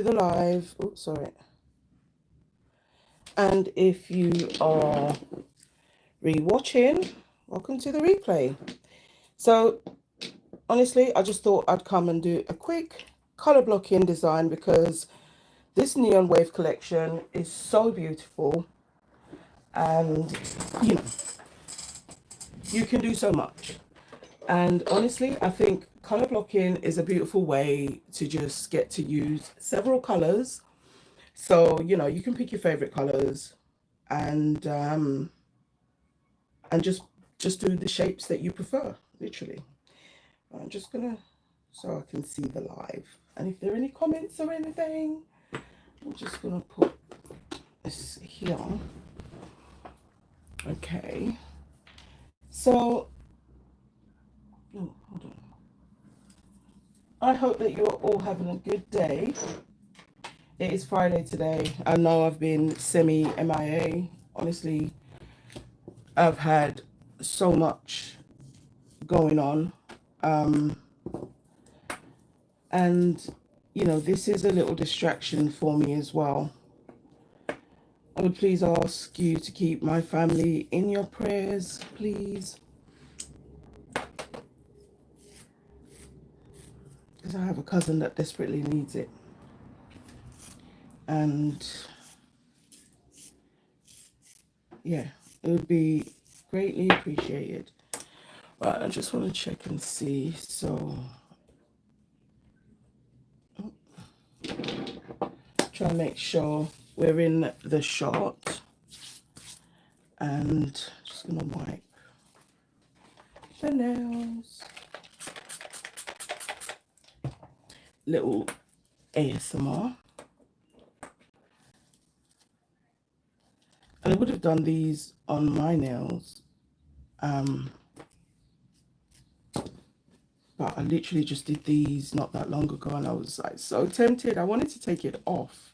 the live. Oh, sorry. And if you are re-watching, welcome to the replay. So honestly, I just thought I'd come and do a quick color blocking design because this neon wave collection is so beautiful, and you know, you can do so much. And honestly, I think color blocking is a beautiful way to just get to use several colors. So, you know, you can pick your favorite colors and and just do the shapes that you prefer, literally. I'm just gonna, so I can see the live. And if there are any comments or anything, I'm just gonna put this here. Okay. So, oh, hold on. I hope that you're all having a good day. It is Friday today. I know I've been semi MIA. Honestly, I've had so much going on. And, you know, this is a little distraction for me as well. I would please ask you to keep my family in your prayers, please. Because I have a cousin that desperately needs it. And yeah, it would be greatly appreciated. Right, I just want to check and see. So, try to make sure we're in the shot. And just gonna wipe the nails. Little ASMR. And I would have done these on my nails. But I literally just did these not that long ago, and I was like so tempted. I wanted to take it off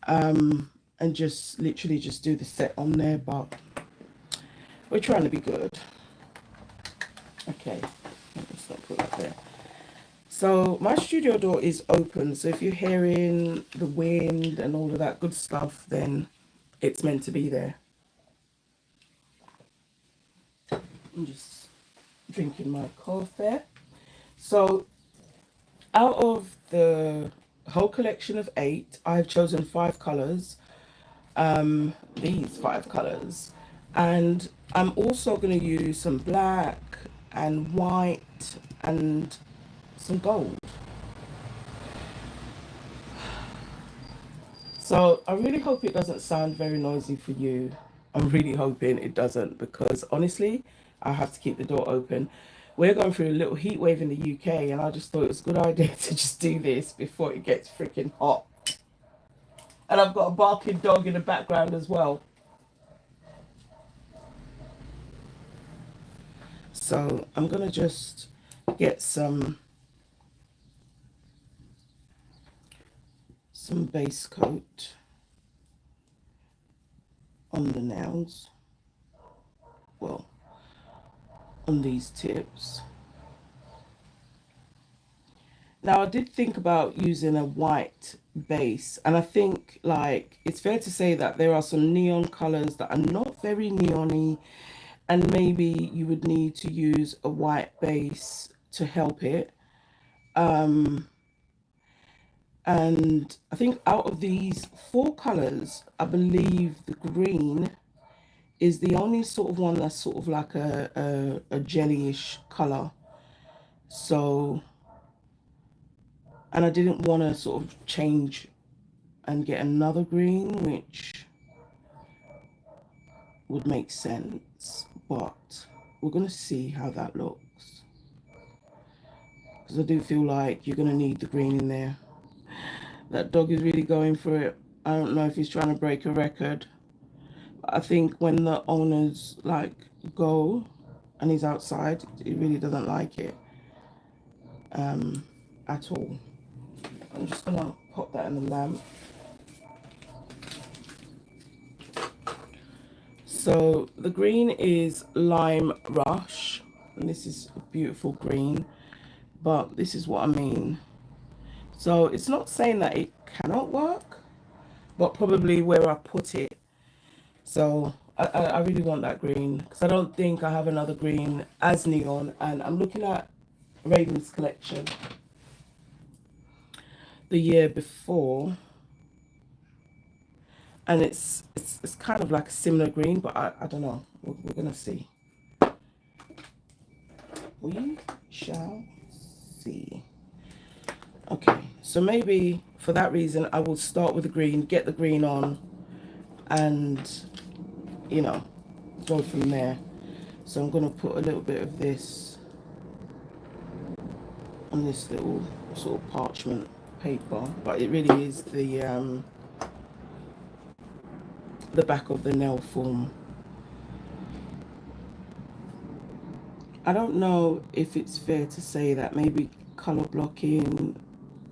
and just literally just do the set on there, but we're trying to be good. Okay, let's not put that there. So my studio door is open, so if you're hearing the wind and all of that good stuff, then it's meant to be there. I'm just drinking my coffee. So out of the whole collection of 8, I've chosen 5 colors. These 5 colors, and I'm also going to use some black and white and some gold. So I really hope it doesn't sound very noisy for you. I'm really hoping it doesn't, because honestly, I have to keep the door open. We're going through a little heat wave in the UK, and I just thought it was a good idea to just do this before it gets freaking hot. And I've got a barking dog in the background as well. So I'm going to just get some base coat on the nails. Well, on these tips. Now I did think about using a white base, and I think like it's fair to say that there are some neon colors that are not very neon-y, and maybe you would need to use a white base to help it. And I think out of these 4 colors, I believe the green is the only sort of one that's sort of like a jellyish color. So, and I didn't want to sort of change and get another green, which would make sense, but we're going to see how that looks, because I do feel like you're going to need the green in there. That dog is really going for it. I don't know if he's trying to break a record. I think when the owners like go and he's outside, he really doesn't like it at all. I'm just gonna pop that in the lamp. So the green is Lime Rush, and this is a beautiful green, but this is what I mean. So it's not saying that it cannot work, but probably where I put it. So I really want that green because I don't think I have another green as neon. And I'm looking at Raven's collection the year before, and it's kind of like a similar green, but I don't know. We're gonna see. We shall see. Okay, so maybe for that reason I will start with the green, get the green on, and you know, go from there. So I'm gonna put a little bit of this on this little sort of parchment paper, but it really is the back of the nail form. I don't know if it's fair to say that maybe color blocking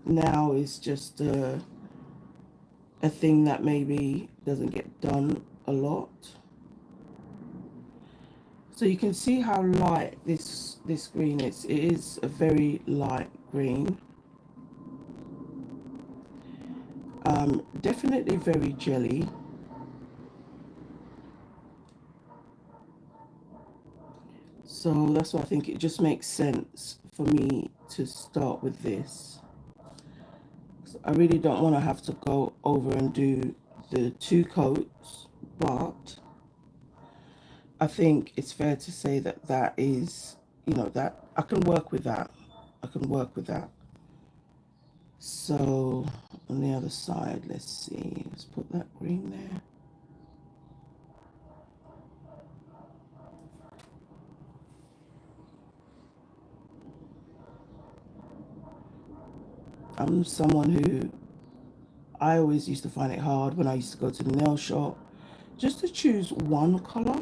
now is just a thing that maybe doesn't get done a lot. So you can see how light this green is. It is a very light green. Definitely very jelly. So that's why I think it just makes sense for me to start with this. So I really don't want to have to go over and do the 2 coats, but I think it's fair to say that that is, you know, that I can work with that. I can work with that. So on the other side, let's see, let's put that green there. I'm someone who, I always used to find it hard when I used to go to the nail shop just to choose one color.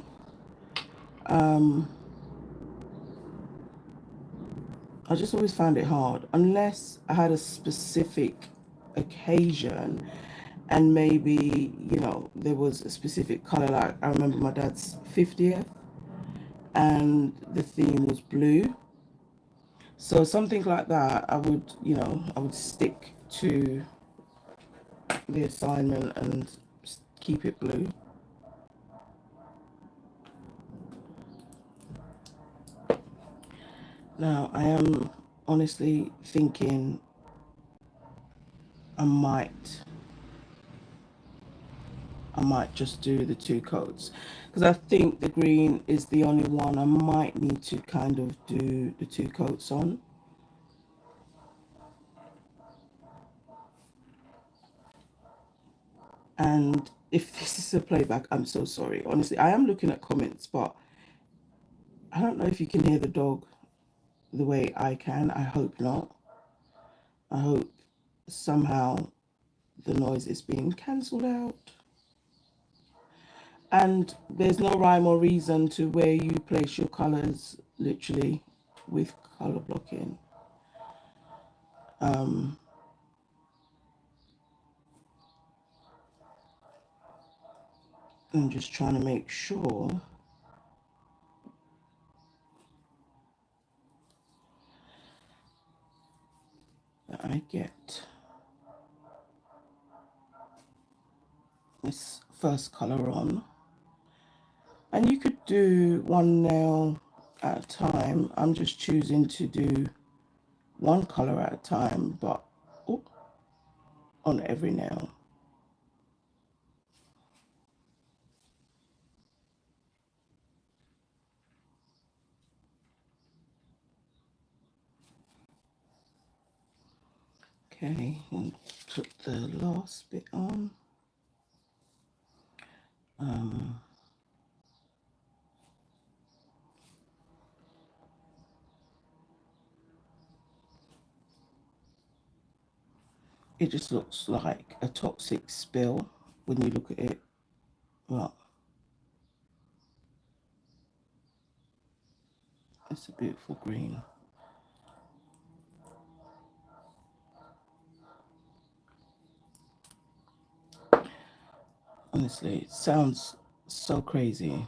I just always found it hard unless I had a specific occasion and maybe, you know, there was a specific color. Like I remember my dad's 50th and the theme was blue. So something like that, I would, you know, I would stick to the assignment and keep it blue. Now I am honestly thinking I might just do the 2 coats because I think the green is the only one I might need to kind of do the 2 coats on. And if this is a playback, I'm so sorry. Honestly, I am looking at comments, but I don't know if you can hear the dog the way I can. I hope not. I hope somehow the noise is being cancelled out. And there's no rhyme or reason to where you place your colours, literally, with colour blocking. I'm just trying to make sure that I get this first colour on. And you could do one nail at a time. I'm just choosing to do one colour at a time, but on every nail. Okay, and put the last bit on. It just looks like a toxic spill when you look at it. Well, it's a beautiful green. Honestly, it sounds so crazy.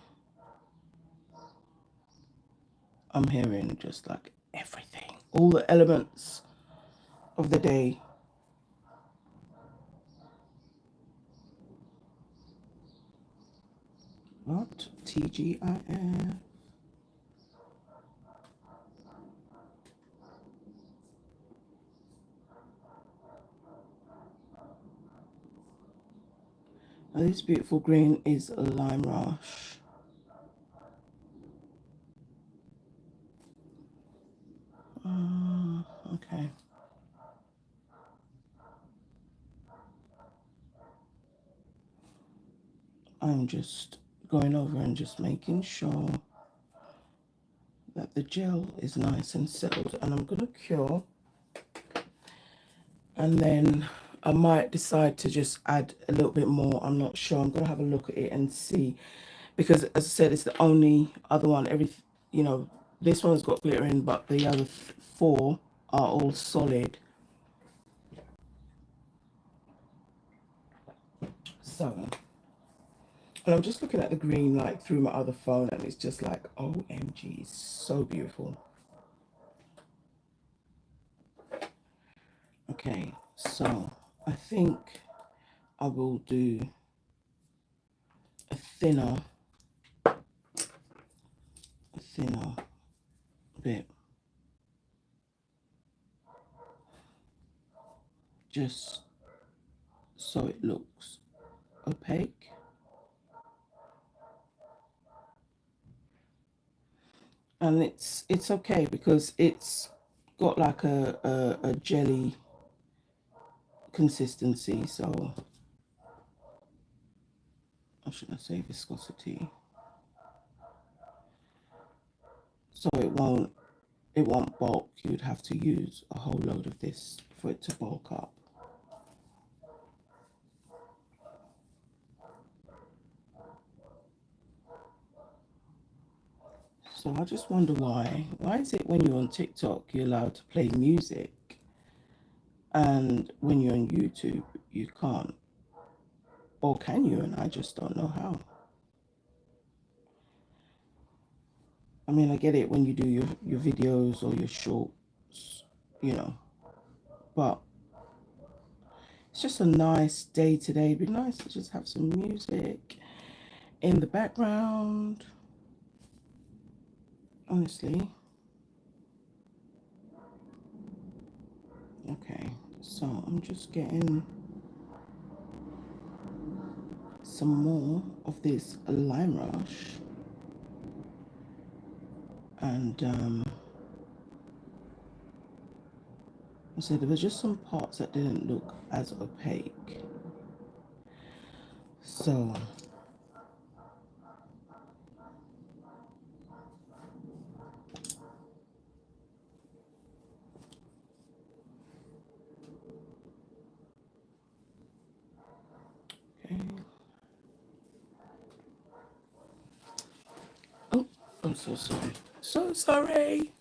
I'm hearing just like everything, all the elements of the day What? TGIF. Now this beautiful green is a Lime Rush. Okay. I'm just going over and just making sure that the gel is nice and settled, and I'm going to cure, and then I might decide to just add a little bit more. I'm not sure. I'm going to have a look at it and see, because as I said, it's the only other one. You know, this one's got glitter in, but the other four are all solid. So, and I'm just looking at the green like through my other phone, and it's just like, OMG, it's so beautiful. Okay, so I think I will do a thinner bit, just so it looks opaque. And it's okay because it's got like a jelly consistency, so I shouldn't say viscosity. So it won't bulk. You'd have to use a whole load of this for it to bulk up. So I just wonder why is it when you're on TikTok you're allowed to play music, and when you're on YouTube you can't? Or can you? And I just don't know how. I mean, I get it when you do your videos or your shorts, you know, but it's just a nice day today. It'd be nice to just have some music in the background, honestly. Okay, so I'm just getting some more of this Lime Rush, and so there were just some parts that didn't look as opaque. So okay. Oh, I'm so sorry. So sorry.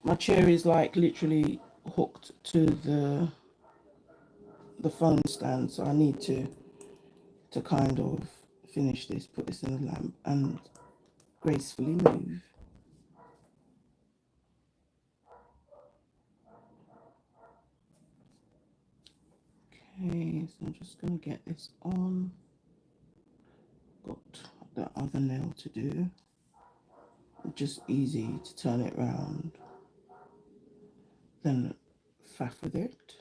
My chair is like literally hooked to the phone stand, so I need to kind of finish this, put this in the lamp, and gracefully move. Okay, so I'm just gonna get this on. Got the other nail to do. Just easy to turn it round, then faff with it.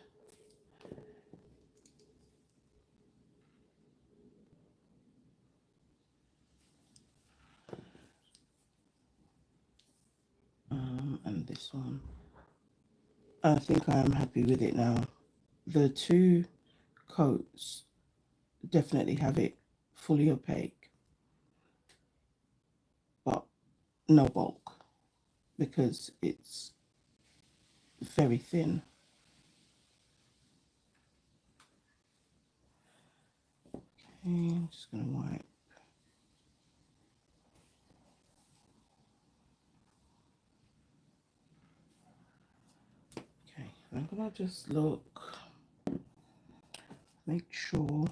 And this one, I think I am happy with it now. The two coats definitely have it fully opaque, but no bulk because it's very thin. Okay, I'm just gonna wipe. Okay, I'm gonna just look, make sure.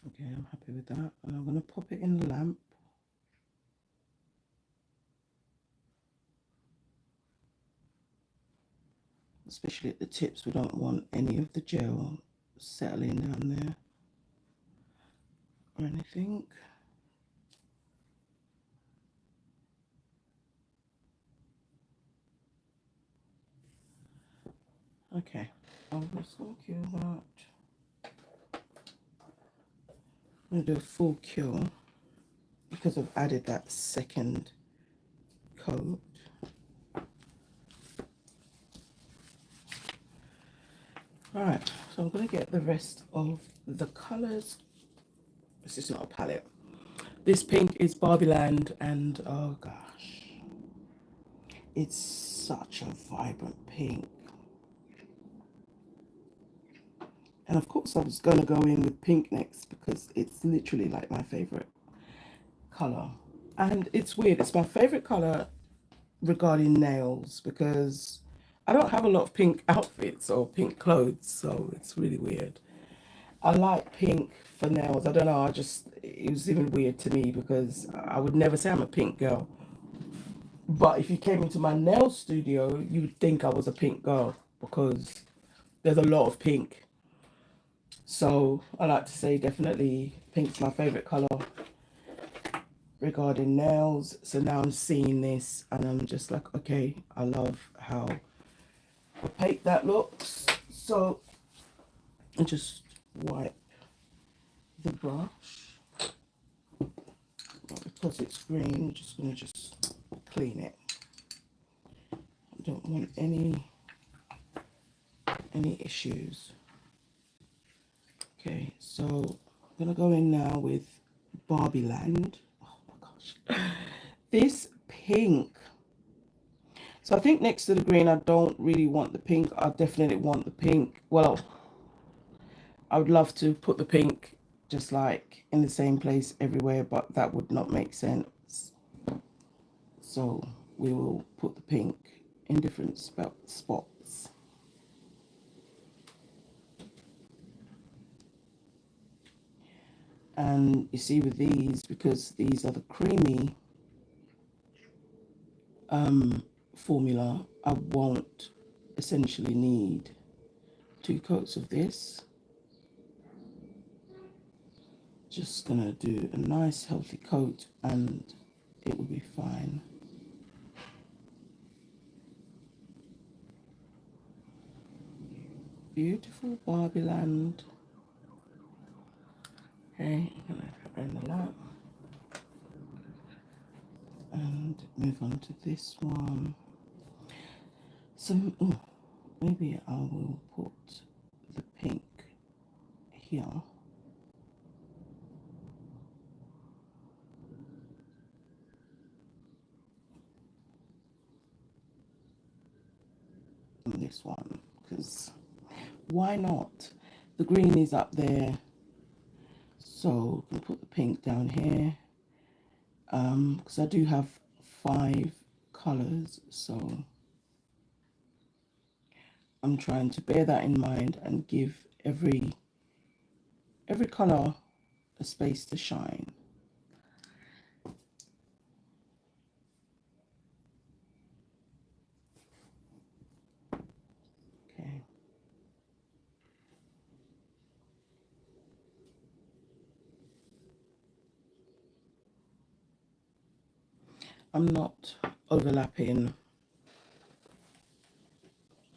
Okay, I'm happy with that, and I'm gonna pop it in the lamp. especially at the tips. We don't want any of the gel settling down there or anything. Okay, I'll just cure that. I'm going to do a full cure because I've added that second coat. Alright, so I'm going to get the rest of the colours. This is not a palette. This pink is Barbie Land, and oh gosh, it's such a vibrant pink. And of course I was going to go in with pink next because it's literally like my favourite colour. And it's weird, it's my favourite colour regarding nails because I don't have a lot of pink outfits or pink clothes, so it's really weird. I like pink for nails. I don't know, it was even weird to me because I would never say I'm a pink girl. But if you came into my nail studio, you would think I was a pink girl because there's a lot of pink. So I like to say definitely pink's my favourite colour regarding nails. So now I'm seeing this and I'm just like, okay, I love how opaque that looks. So I just wipe the brush. Because it's green, I'm just going to just clean it. I don't want any issues. Okay, so I'm going to go in now with Barbie Land. Oh my gosh. This pink. So I think next to the green, I don't really want the pink. I definitely want the pink. Well, I would love to put the pink just like in the same place everywhere, but that would not make sense. So we will put the pink in different spots. And you see with these, because these are the creamy formula, I won't essentially need 2 coats of this. Just gonna do a nice healthy coat and it will be fine. Beautiful Barbie Land. Okay, I'm gonna render that and move on to this one. Maybe I will put the pink here. On this one, because why not? The green is up there, so I'm gonna put the pink down here. Because I do have 5 colors, so I'm trying to bear that in mind and give every color a space to shine. Okay. I'm not overlapping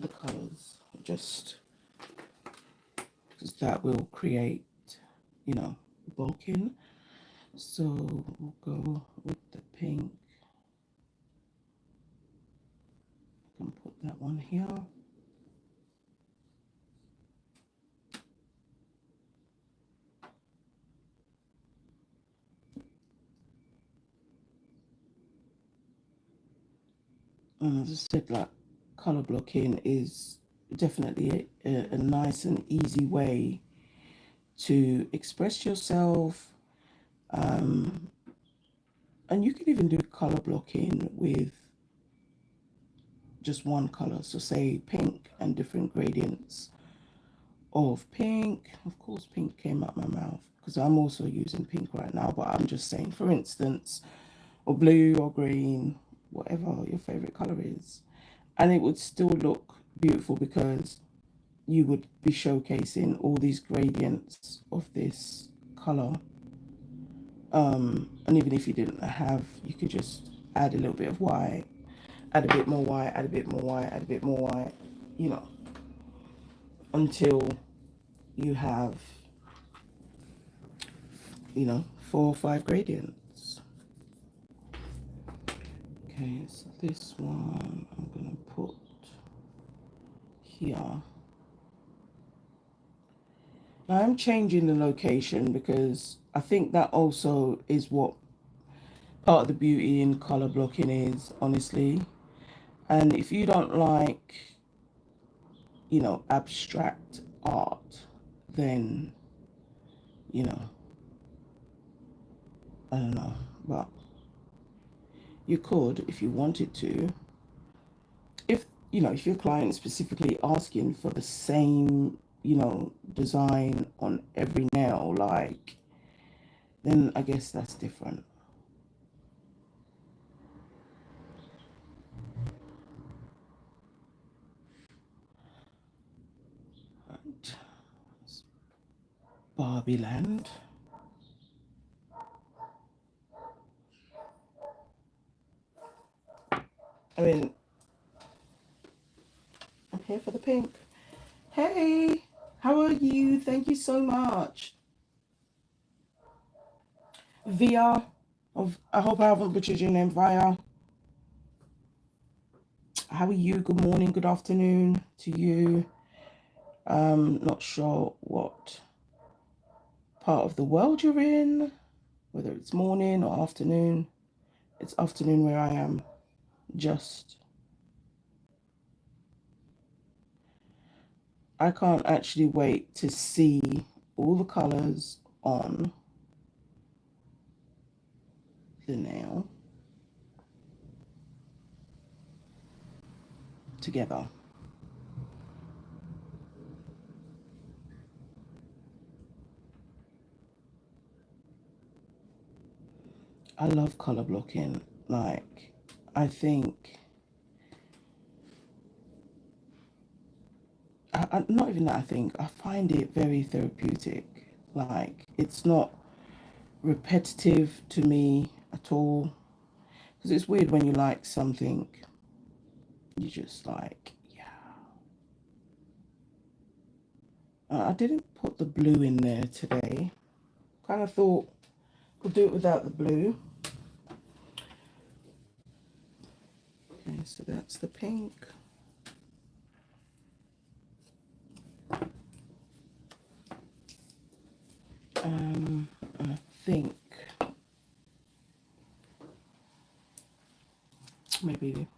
the colors, just because that will create, you know, bulking. So we'll go with the pink. I can put that one here. And as I said, like, color blocking is definitely a nice and easy way to express yourself. And you can even do color blocking with just one color. So say pink and different gradients of pink. Of course, pink came out my mouth because I'm also using pink right now, but I'm just saying, for instance, or blue or green, whatever your favorite color is. And it would still look beautiful because you would be showcasing all these gradients of this color. And even if you didn't have, you could just add a little bit of white, add a bit more white, add a bit more white, add a bit more white, you know, until you have, you know, 4 or 5 gradients. Okay, so this one I'm gonna put here. Now I'm changing the location because I think that also is what part of the beauty in color blocking is, honestly. And if you don't like, you know, abstract art, then, you know, I don't know, but you could if you wanted to. If, you know, if your client is specifically asking for the same, you know, design on every nail, like, then I guess that's different. Right. Barbie Land. I mean, I'm here for the pink. Hey, how are you? Thank you so much. Via, I hope I haven't butchered your name, Via. How are you? Good morning, good afternoon to you. Not sure what part of the world you're in, whether it's morning or afternoon. It's afternoon where I am. Just, I can't actually wait to see all the colors on the nail together. I love color blocking. Like, I think, not even that, I think, I find it very therapeutic. Like, it's not repetitive to me at all. Because it's weird when you like something, you just like, yeah. I didn't put the blue in there today. Kind of thought we'll do it without the blue. Okay, so that's the pink. I think maybe,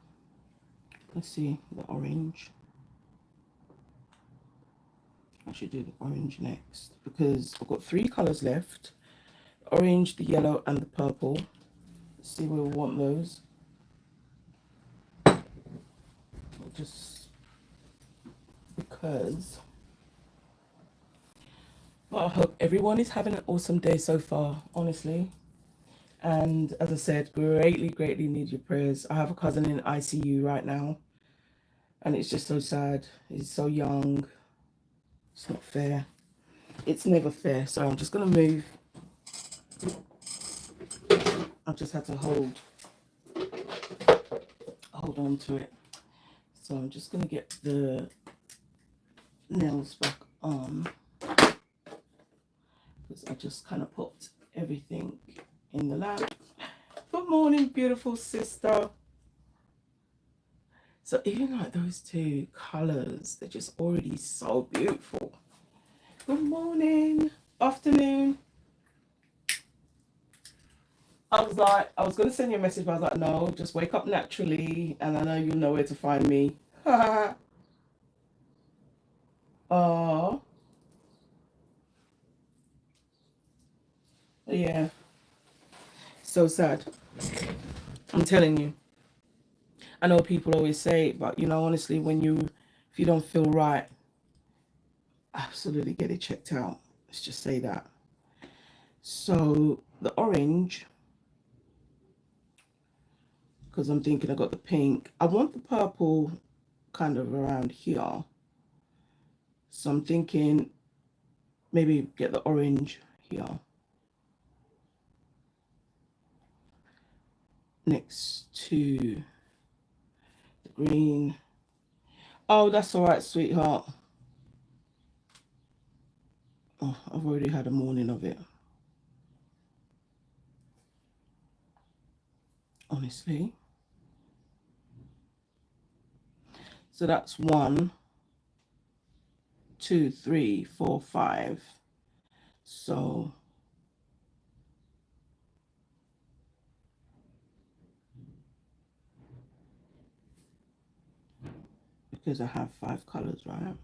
let's see, the orange. I should do the orange next because I've got 3 colors left: orange, the yellow, and the purple. Let's see where we want those. Just because. Well, I hope everyone is having an awesome day so far, honestly. And as I said, greatly need your prayers. I have a cousin in ICU right now, and it's just so sad. He's so young. It's not fair. It's never fair. So I'm just gonna move. I've just had to hold on to it. So I'm just gonna get the nails back on because I just kind of put everything in the lamp. Good morning, beautiful sister. So even like those 2 colors, they're just already so beautiful. Good morning, afternoon. I was going to send you a message, but I was like, no, just wake up naturally, and I know you'll know where to find me. Oh, yeah. So sad. I'm telling you. I know people always say it, but you know, honestly, if you don't feel right, absolutely get it checked out. Let's just say that. So the orange, because I'm thinking I got the pink. I want the purple kind of around here. So I'm thinking maybe get the orange here next to the green. Oh, that's all right, sweetheart. Oh, I've already had a morning of it. Honestly. So that's 1, 2, 3, 4, 5. So because I have 5 colors, right?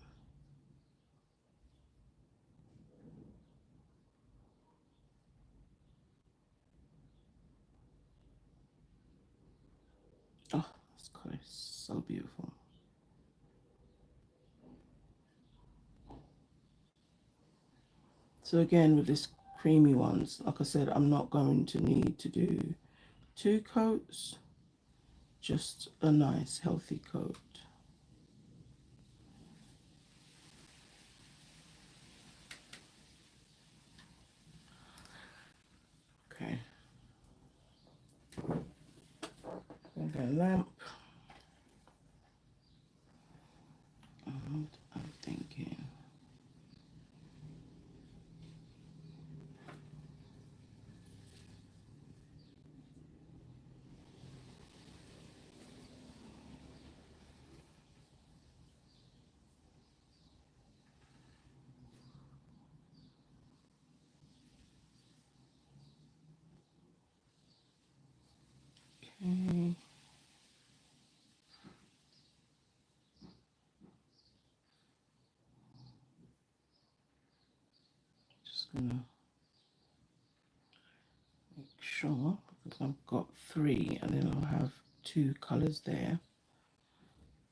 Oh, this color is so beautiful. So again, with this creamy ones, like I said, I'm not going to need to do 2 coats, just a nice healthy coat. Okay. Okay, lamp. And I'm thinking. Okay. Just gonna make sure because I've got 3 and then I'll have 2 colors there.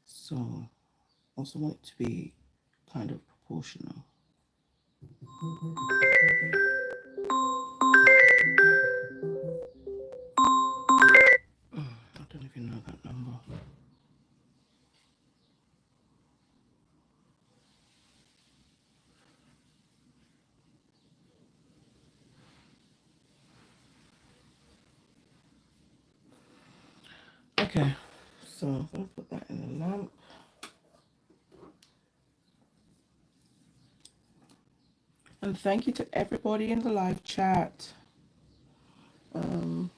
So also want it to be kind of proportional. I don't even know that number. Okay, so I'm going to put that in the lamp. And thank you to everybody in the live chat. Okay,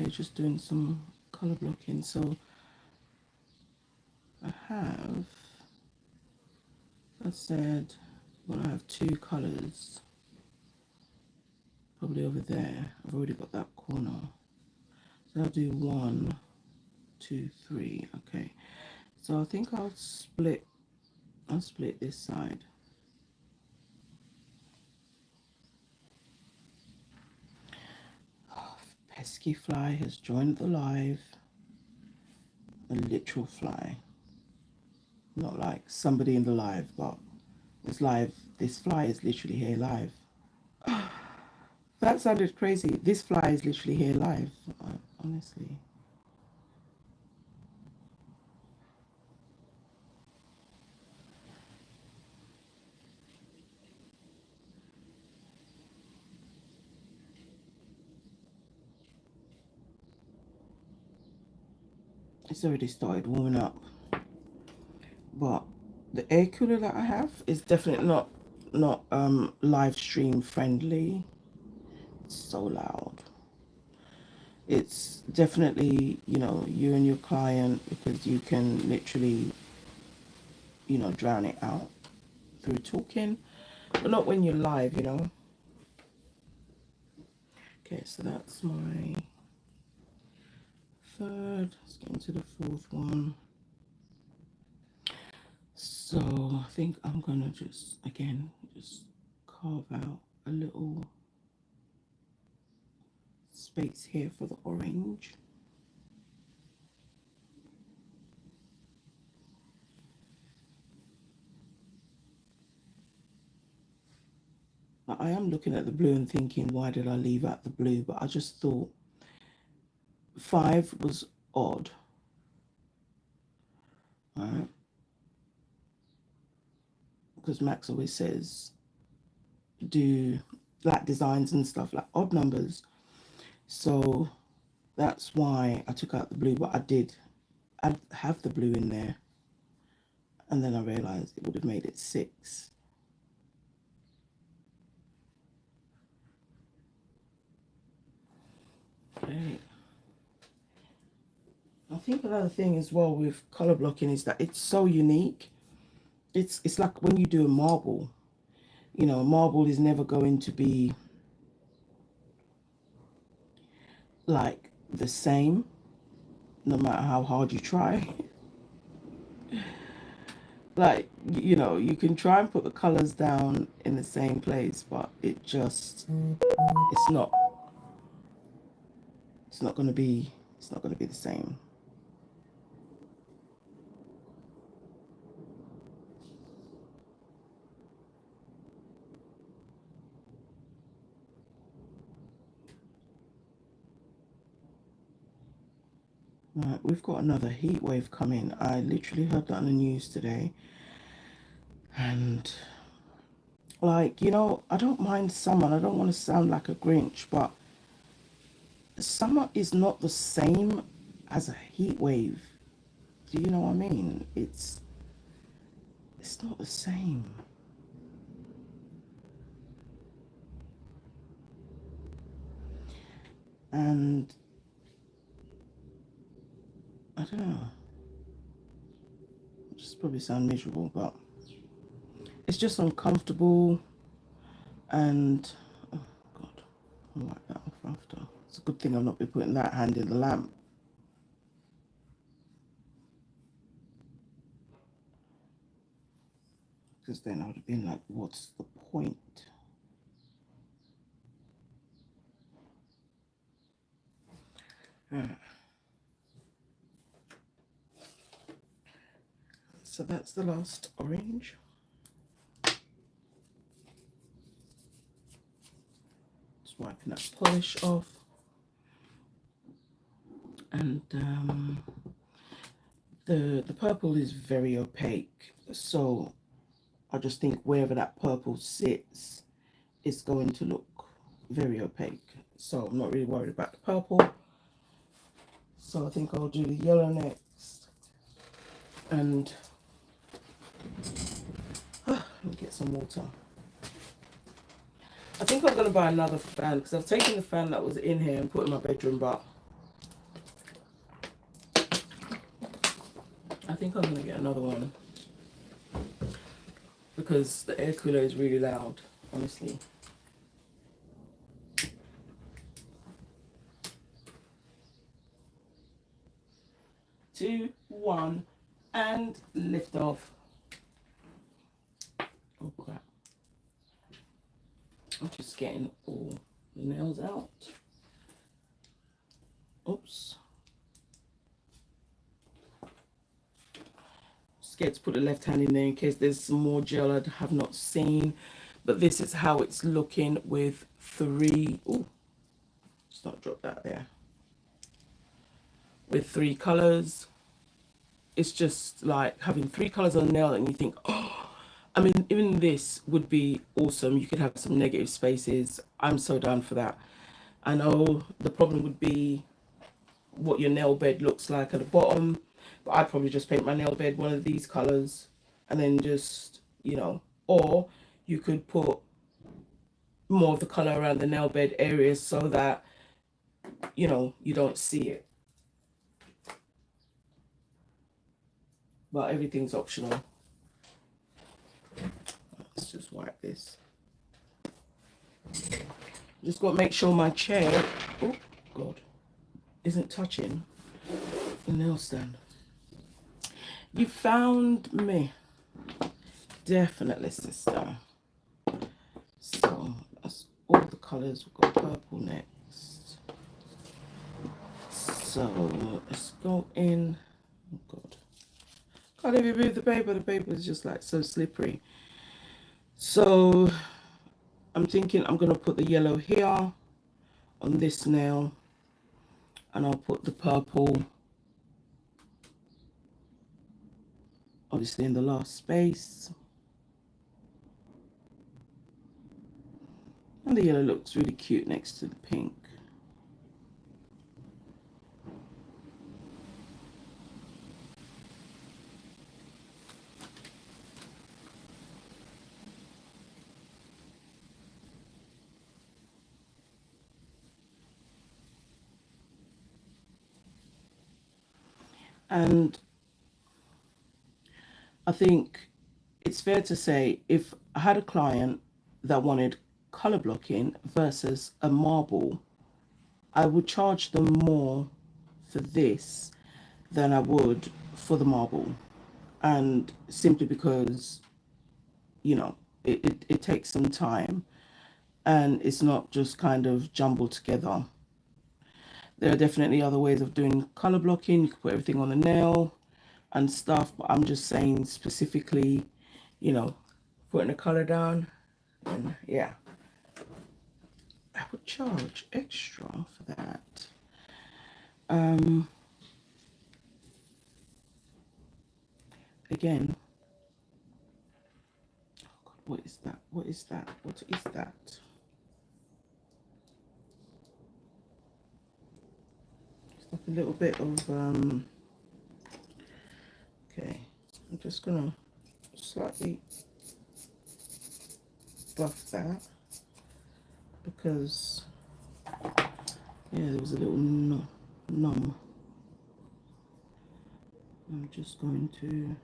just doing some color blocking. So I have, I said, I'm going to have 2 colors. Probably over there. I've already got that corner. So I'll do 1, 2, 3. Okay. So I think I'll split this side. Oh, pesky fly has joined the live. A literal fly. Not like somebody in the live, but this fly is literally here live. That sounded crazy. This fly is literally here live, honestly. It's already started warming up. But the air cooler that I have is definitely not live stream friendly. It's so loud. It's definitely, you and your client, because you can literally, drown it out through talking, but not when you're live. Okay, so that's my 3rd. Let's get into the 4th one. So I think I'm gonna just carve out a little space here for the orange. I am looking at the blue and thinking, why did I leave out the blue? But I just thought 5 was odd. Right? Because Max always says do like designs and stuff like odd numbers. So that's why I took out the blue, but I'd have the blue in there, and then I realized it would have made it 6. Okay. I think another thing as well with color blocking is that it's so unique. It's like when you do a marble, you know, a marble is never going to be like the same, no matter how hard you try. Like, you know, you can try and put the colors down in the same place, but it's not it's not going to be the same. Right, we've got another heat wave coming. I literally heard that on the news today, and like, you know, I don't mind summer. I don't want to sound like a Grinch, but summer is not the same as a heat wave. Do you know what I mean? It's not the same. And I don't know. It just probably sound miserable, but it's just uncomfortable. And oh God, I'll wipe that off after. It's a good thing I've not been putting that hand in the lamp. Because then I would have been like, what's the point? Right. So that's the last orange. Just wiping that polish off. And the purple is very opaque. So I just think wherever that purple sits, it's going to look very opaque. So I'm not really worried about the purple. So I think I'll do the yellow next. And let me get some water. I think I'm going to buy another fan because I've taken the fan that was in here and put it in my bedroom, but I think I'm going to get another one because the air cooler is really loud, honestly. 2, 1, and lift off. Oh crap. I'm just getting all the nails out. Oops. Scared to put the left hand in there in case there's some more gel I have not seen. But this is how it's looking with 3. Oh, just not drop that there. With 3 colors. It's just like having 3 colors on a nail and you think, oh, I mean, even this would be awesome. You could have some negative spaces. I'm so down for that. I know the problem would be what your nail bed looks like at the bottom, but I'd probably just paint my nail bed one of these colors and then just, you know, or you could put more of the color around the nail bed areas so that, you know, you don't see it. But everything's optional. Let's just wipe this. Just got to make sure my chair, oh God, isn't touching the nail stand. You found me. Definitely, sister. So that's all the colours. We've got purple next. So let's go in. Oh God. Can't even move the paper. The paper is just like so slippery. So I'm thinking I'm going to put the yellow here on this nail. And I'll put the purple obviously in the last space. And the yellow looks really cute next to the pink. And I think it's fair to say if I had a client that wanted color blocking versus a marble, I would charge them more for this than I would for the marble. And simply because, you know, it takes some time and it's not just kind of jumbled together. There are definitely other ways of doing color blocking. You can put everything on the nail and stuff, but I'm just saying specifically, you know, putting the color down. And yeah, I would charge extra for that. Again, oh God, what is that? What is that? What is that? It's like a little bit of okay, I'm just gonna slightly buff that because yeah, there was a little numb. I'm just going to,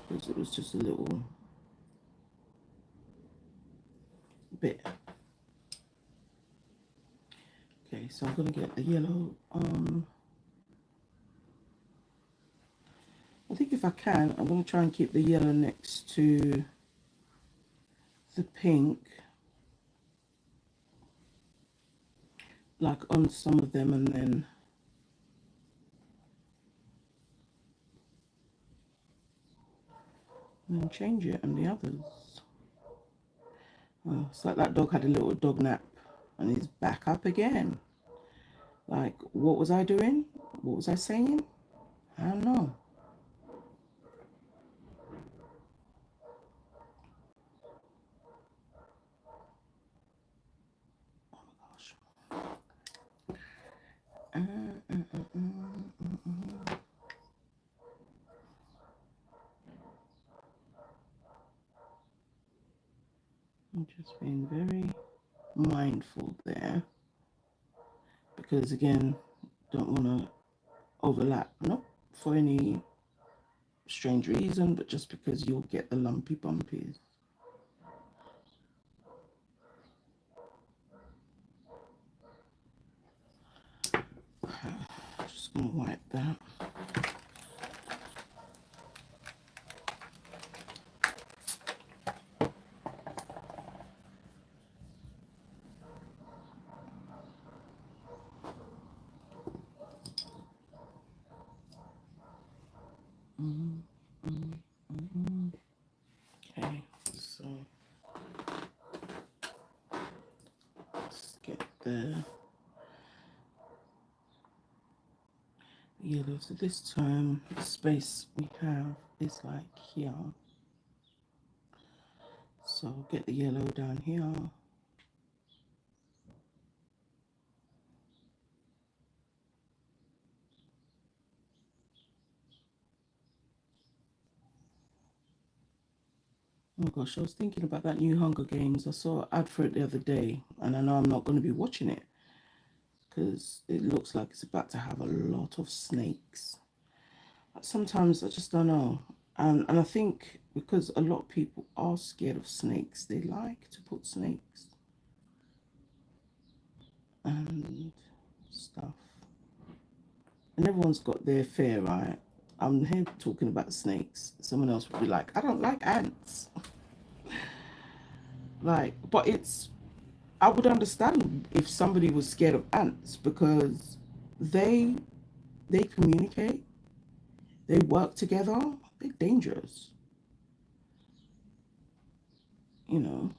because it was just a little bit. Okay, so I'm going to get the yellow on. I think if I can, I'm going to try and keep the yellow next to the pink, like on some of them, and then change it on the others. Oh, it's like that dog had a little dog nap and he's back up again. Like, what was I doing? What was I saying? I don't know. Oh my gosh. I'm just being very mindful there because again, don't want to overlap, not for any strange reason, but just because you'll get the lumpy bumpies. Just gonna wipe that. Okay, so let's get the yellow. So this time the space we have is like here. So get the yellow down here. Oh gosh, I was thinking about that new Hunger Games. I saw an ad for it the other day, and I know I'm not going to be watching it because it looks like it's about to have a lot of snakes. Sometimes I just don't know. And I think because a lot of people are scared of snakes, they like to put snakes and stuff. And everyone's got their fear, right? I'm here talking about snakes. Someone else would be like, I don't like ants. Like, but it's, I would understand if somebody was scared of ants because they they communicate, they work together, they're dangerous, you know.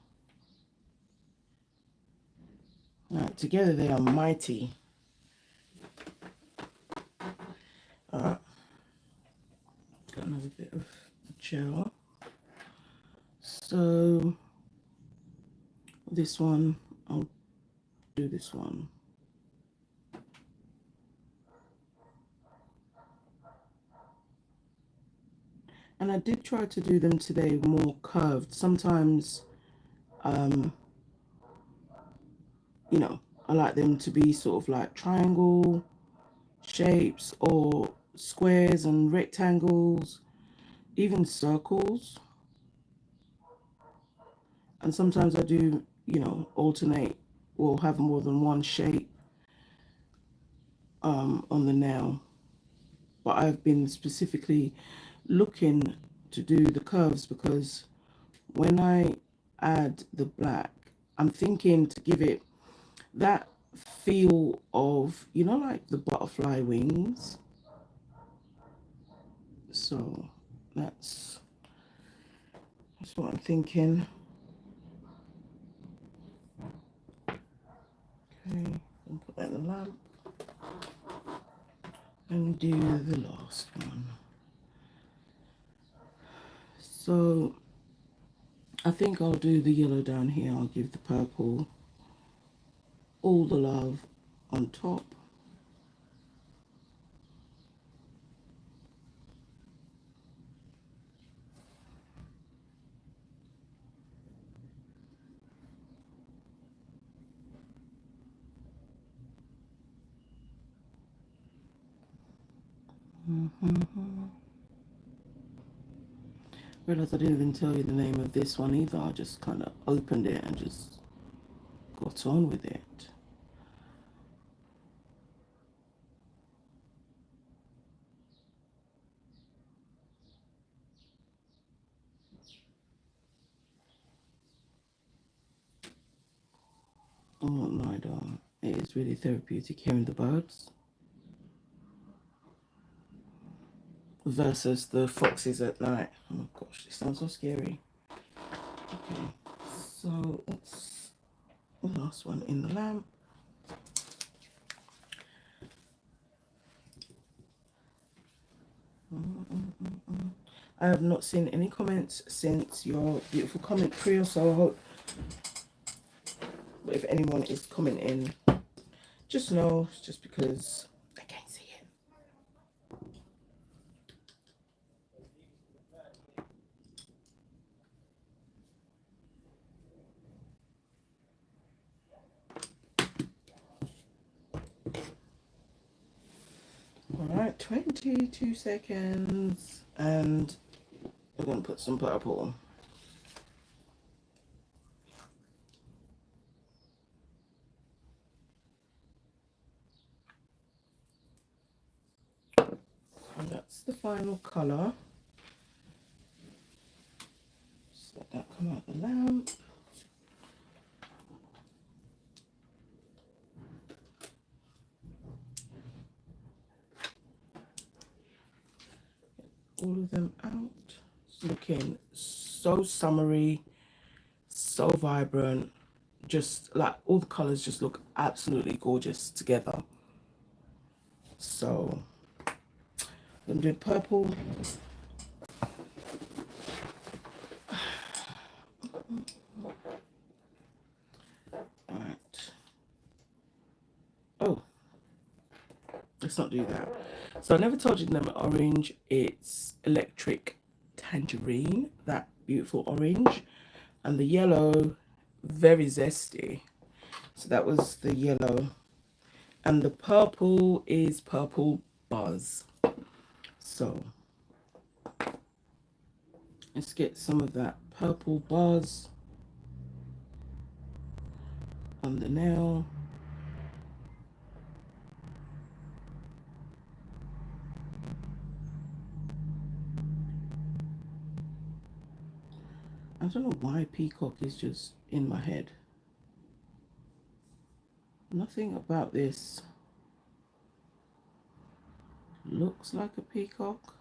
Together they are mighty. bit of gel. So this one, I'll do this one. And I did try to do them today more curved. Sometimes, you know, I like them to be sort of like triangle shapes or squares and rectangles, even circles. And sometimes I do, you know, alternate or have more than one shape on the nail. But I've been specifically looking to do the curves because when I add the black, I'm thinking to give it that feel of, you know, like the butterfly wings. So that's what I'm thinking. Okay, I'll put that in the lamp and do the last one. So I think I'll do the yellow down here. I'll give the purple all the love on top. Realized I didn't even tell you the name of this one either. I just kind of opened it and just got on with it. Oh my God. It is really therapeutic hearing the birds versus the foxes at night. Oh my gosh, this sounds so scary. Okay, so that's the last one in the lamp. I have not seen any comments since your beautiful comment, Priya, so I hope if anyone is commenting, just know it's just because I can't see it. All right, 22 seconds, and we're going to put some purple. And that's the final color. Just let that come out the lamp. All of them out. It's looking so summery, so vibrant. Just like all the colors just look absolutely gorgeous together. So I'm doing purple. All right. Oh, let's not do that. So I never told you the name of orange. It's electric tangerine, that beautiful orange. And the yellow, very zesty. So that was the yellow. And the purple is purple buzz. So let's get some of that purple buzz on the nail. I don't know why peacock is just in my head. Nothing about this looks like a peacock,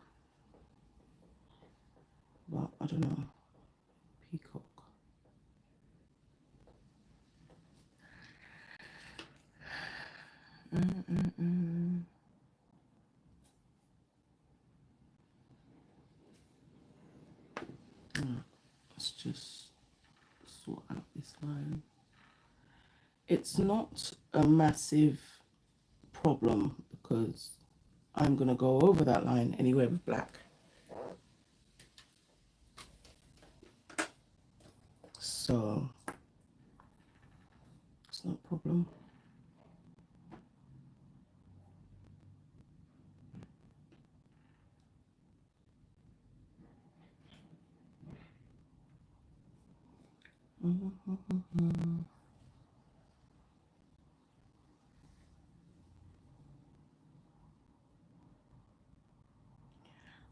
but I don't know. Peacock. just sort out this line. It's not a massive problem because I'm going to go over that line anyway with black. So it's not a problem.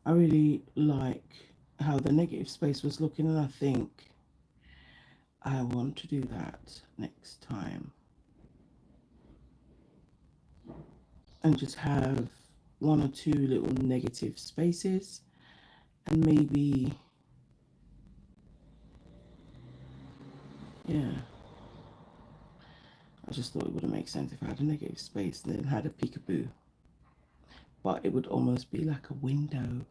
I really like how the negative space was looking, and I think I want to do that next time and just have one or two little negative spaces, and maybe, yeah, I just thought it would make sense if I had a negative space and then had a peekaboo, but it would almost be like a window.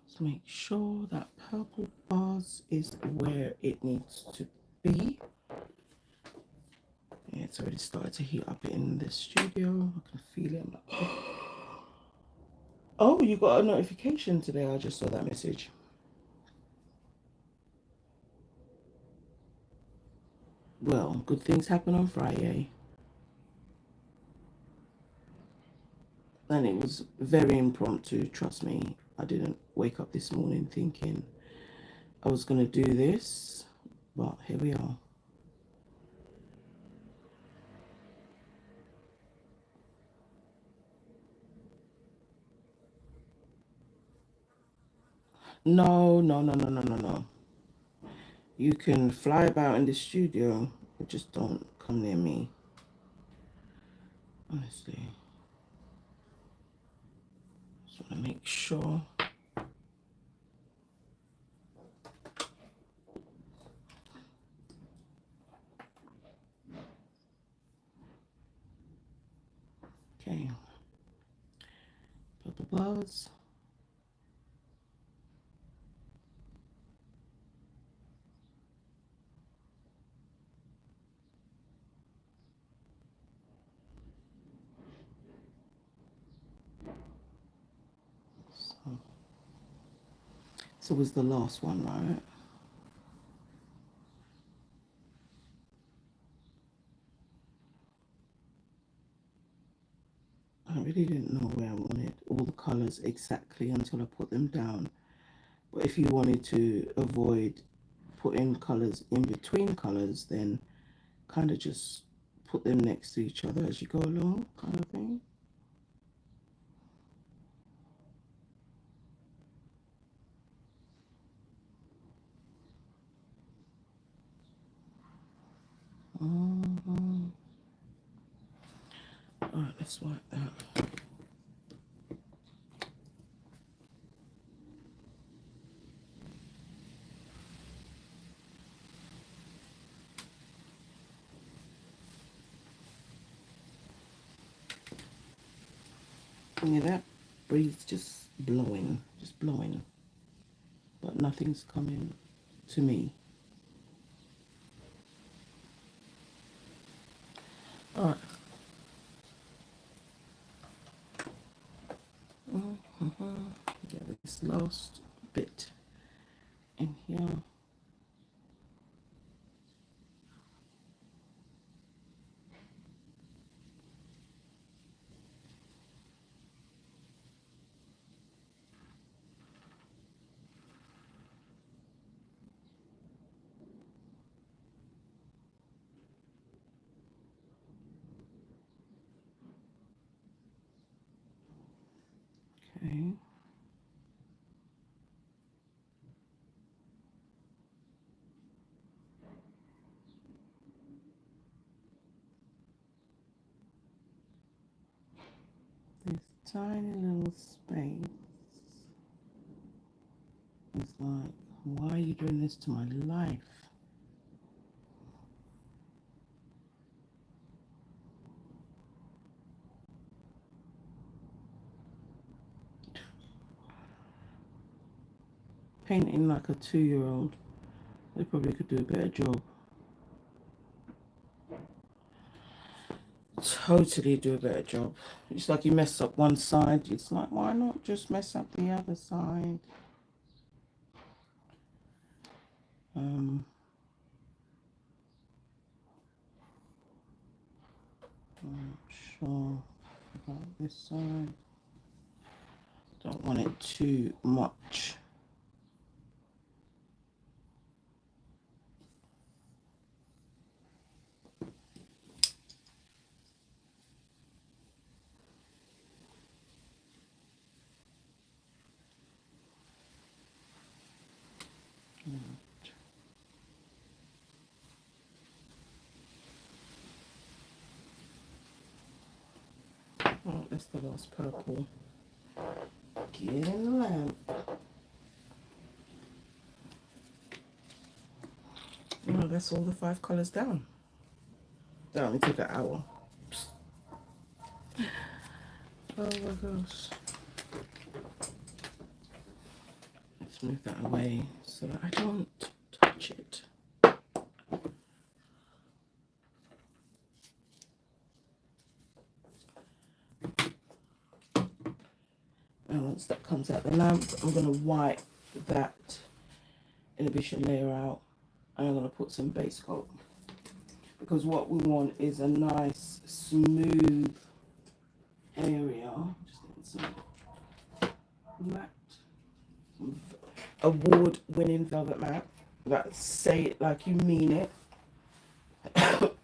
Let's make sure that purple bars is where it needs to be. Yeah, it's already started to heat up in the studio. I can feel it. Like, oh, you got a notification today. I just saw that message. Well, good things happen on Friday. And it was very impromptu, trust me. I didn't wake up this morning thinking I was going to do this, but here we are. No, no, no, no, no, no, no. You can fly about in the studio, but just don't come near me. Honestly. Just want to make sure. Okay. Purple bars. So was the last one, right? I really didn't know where I wanted all the colors exactly until I put them down. But if you wanted to avoid putting colors in between colors, then kind of just put them next to each other as you go along, kind of thing. All right, let's wipe that. Yeah, that breeze just blowing, but nothing's coming to me. All right. Yeah, this last bit in here. Okay. This tiny little space is like Why are you doing this to my life? Painting like a 2-year-old. They probably could do a better job. Totally do a better job. It's like you mess up one side. It's like, why not just mess up the other side? I'm not sure about this side. Don't want it too much. Oh, that's the last purple. Get in the lamp. Oh, that's all the 5 colours down. That only took an hour. Oh my gosh. Let's move that away so that I don't touch it. And once that comes out the lamp, I'm going to wipe that inhibition layer out, and I'm going to put some base coat, because what we want is a nice smooth area. Just need some matte, award-winning velvet matte. That say it like you mean it. So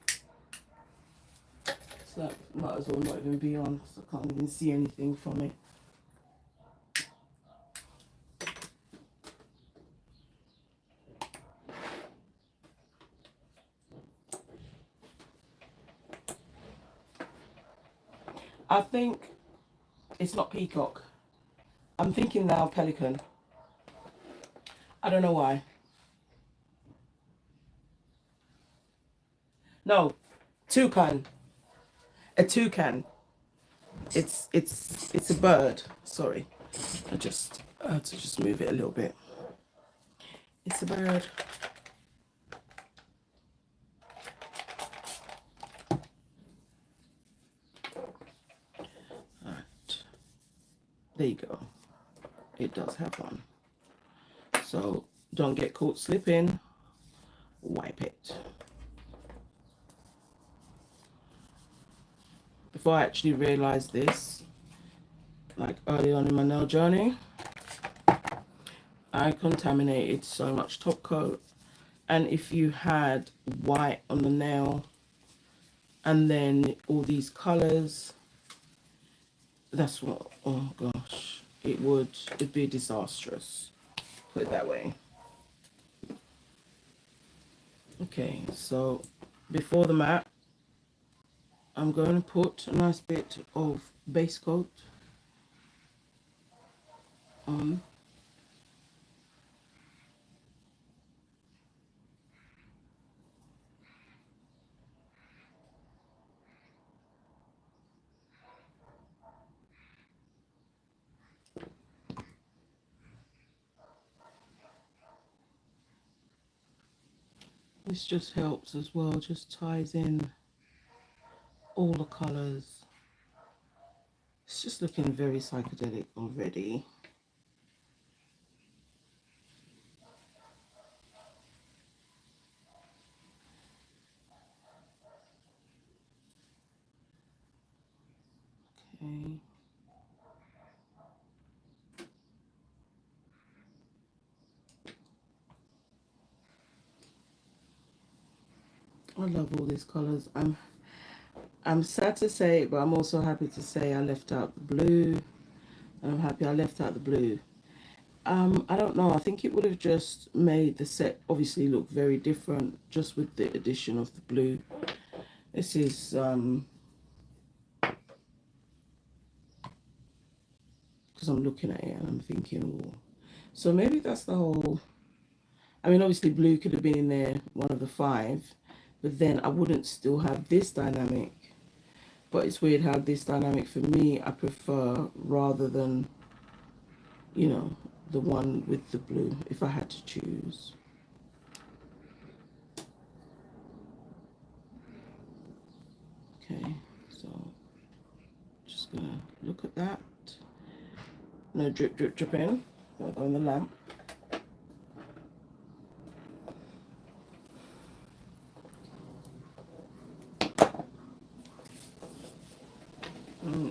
that might as well not even be on, because I can't even see anything from it. I think it's not peacock. I'm thinking now pelican. I don't know why. No, toucan. A toucan. It's a bird. Sorry, I just had to just move it a little bit. It's a bird. Alright. There you go. It does have one. So don't get caught slipping. Wipe it. Before I actually realized this, like early on in my nail journey, I contaminated so much top coat. And if you had white on the nail and then all these colors, that's what, oh gosh, it'd be disastrous, put it that way. Okay, so before the matte, I'm going to put a nice bit of base coat on. This just helps as well, just ties in all the colors. It's just looking very psychedelic already. Okay. I love all these colors. I'm sad to say it, but I'm also happy to say I left out the blue. I'm happy I left out the blue. I don't know. I think it would have just made the set obviously look very different just with the addition of the blue. This is because I'm looking at it and I'm thinking, oh. So maybe that's the whole I mean, obviously blue could have been in there, one of the 5, but then I wouldn't still have this dynamic. But it's weird how this dynamic for me, I prefer rather than, you know, the one with the blue, if I had to choose. Okay, so just gonna look at that. No drip, drip, drip in. Gonna go on the lamp.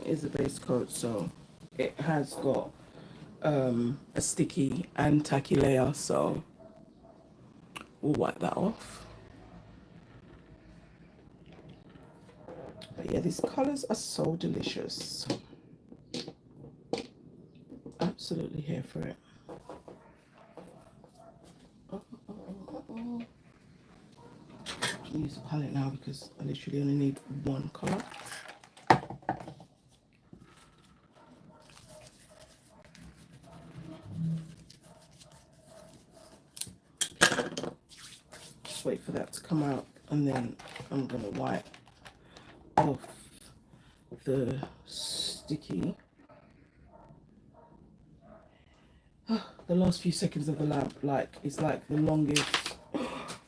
Is a base coat, so it has got a sticky and tacky layer, so we'll wipe that off. But yeah, these colors are so delicious. Absolutely here for it. Use the palette now because I literally only need one color. Just wait for that to come out, and then I'm gonna wipe off the sticky. The last few seconds of the lamp, like, it's like the longest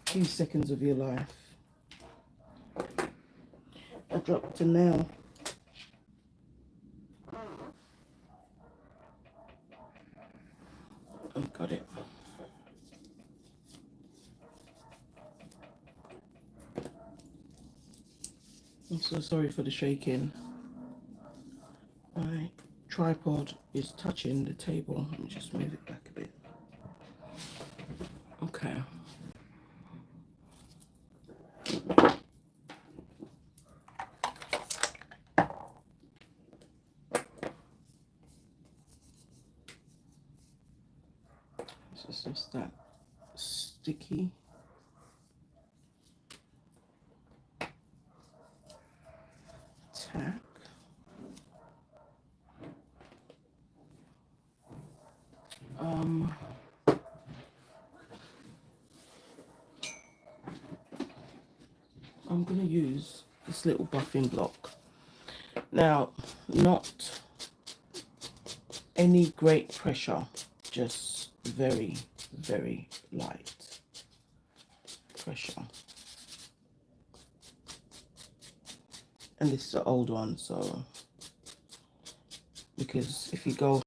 few seconds of your life. I dropped a nail. I've got it. I'm so sorry for the shaking. My tripod is touching the table. Let me just move it back a bit. Okay. This is just that sticky. Tack. I'm going to use this little buffing block. Now, not any great pressure, just very, very light pressure. And this is an old one, so because if you go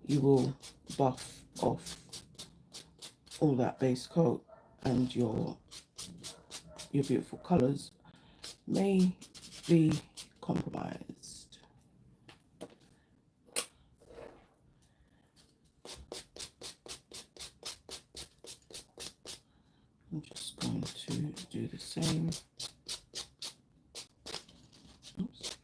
you will buff off all that base coat, and your beautiful colors may be compromised. I'm just going to do the same. Oops.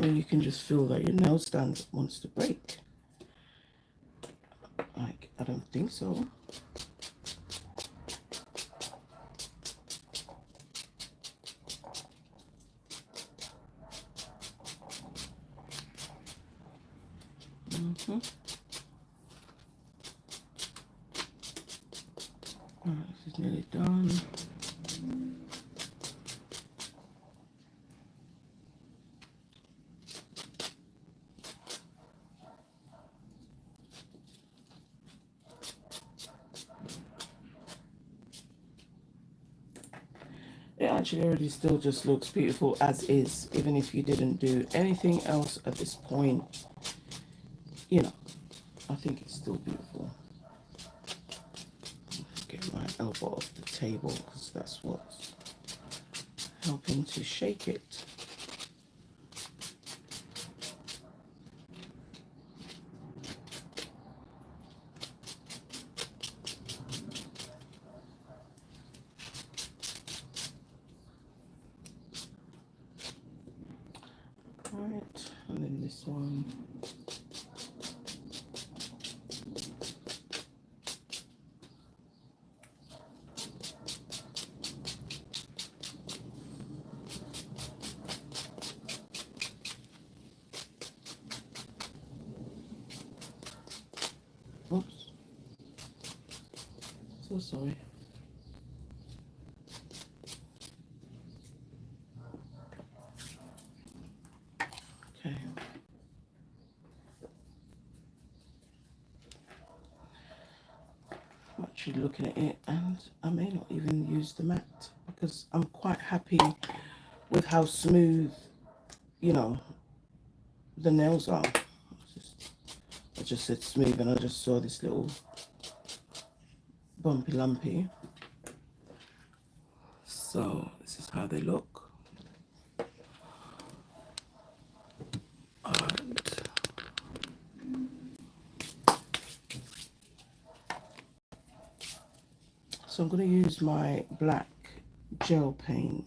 You can just feel that your nail stand wants to break. Like, I don't think so. Alright, this is nearly done. It actually already still just looks beautiful as is, even if you didn't do anything else at this point. You know, I think it's still beautiful. Get my elbow off the table because that's what's helping to shake it. Alright, and then this one. So sorry. Okay. I'm actually looking at it, and I may not even use the matte because I'm quite happy with how smooth, you know, the nails are. I just said smooth and I just saw this little bumpy lumpy. So this is how they look. And so I'm going to use my black gel paint.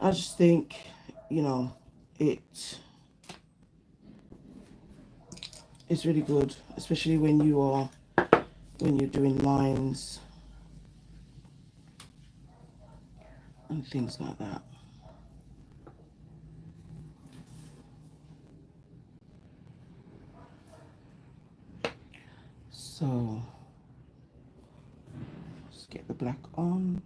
I just think, you know, it's really good, especially when you're doing lines and things like that. So let's get the black on.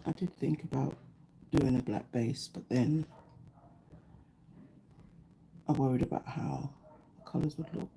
I did think about doing a black base, but then I worried about how the colours would look.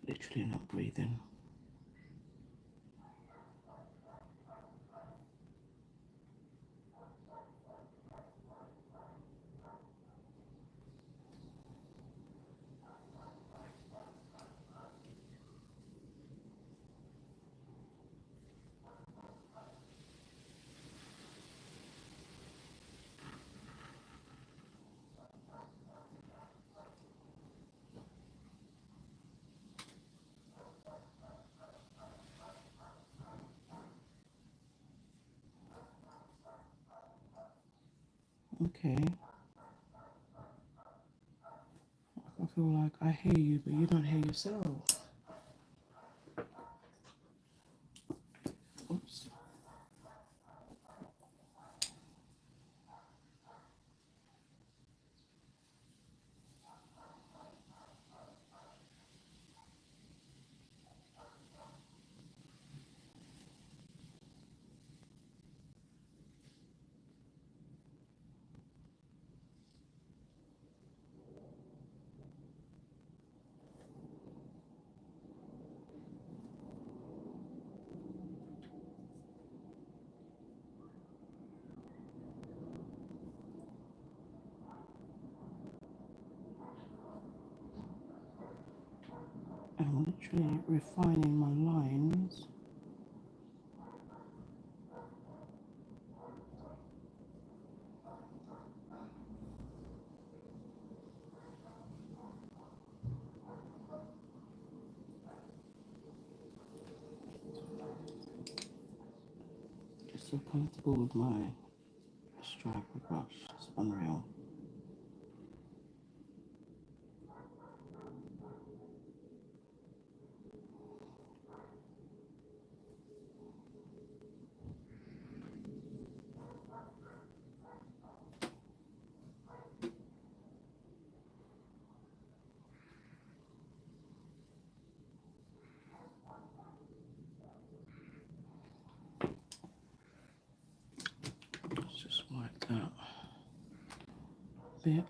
Literally not breathing. Okay. I feel like I hear you, but you don't hear yourself. Oops. I'm literally refining my lines. Just so comfortable with my striker brush. It's unreal. Let's just wipe that bit.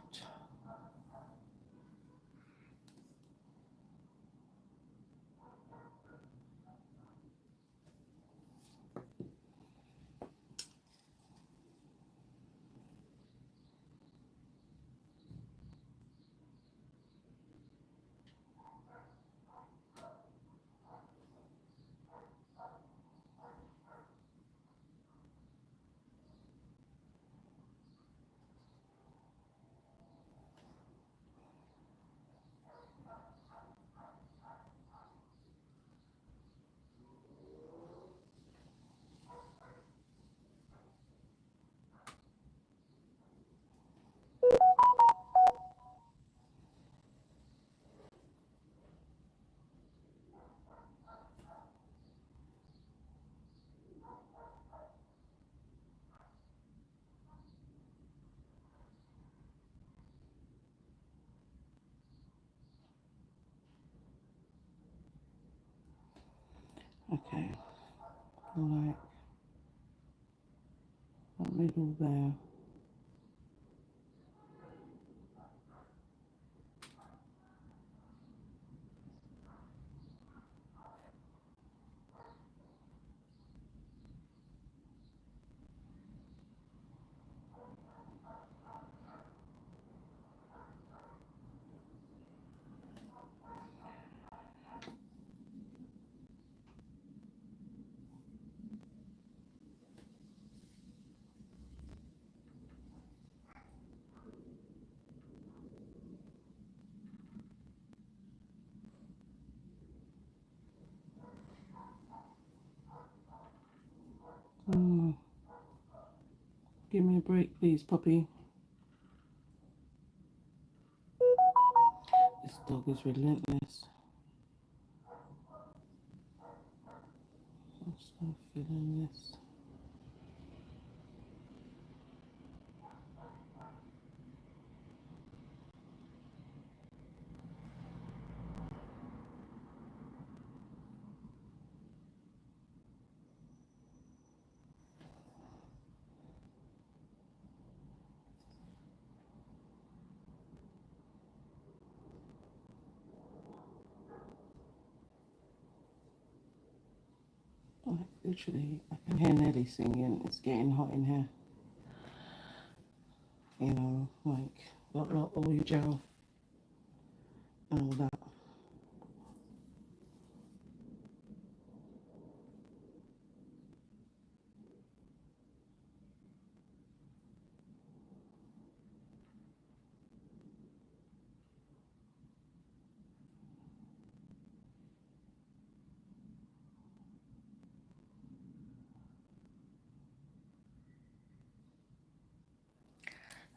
Okay, like that middle there. Oh, give me a break, please, puppy. This dog is relentless. I'm so feeling this. Like, literally, I can hear Nelly singing. It's getting hot in here. You know, like, lot, all your gel and all that.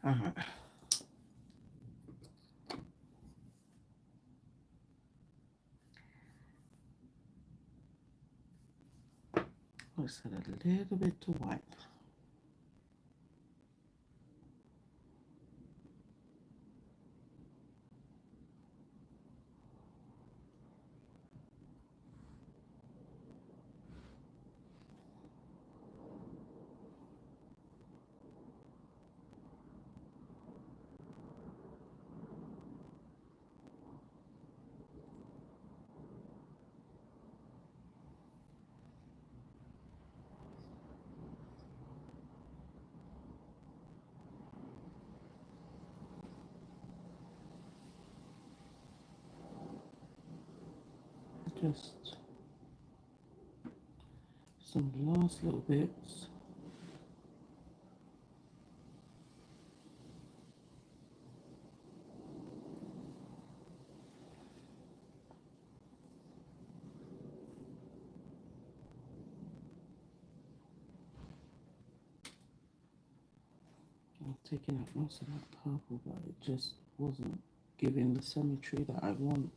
Alright. Let's add a little bit to white. Just some last little bits. I'm taking out most of that purple, but it just wasn't giving the symmetry that I want.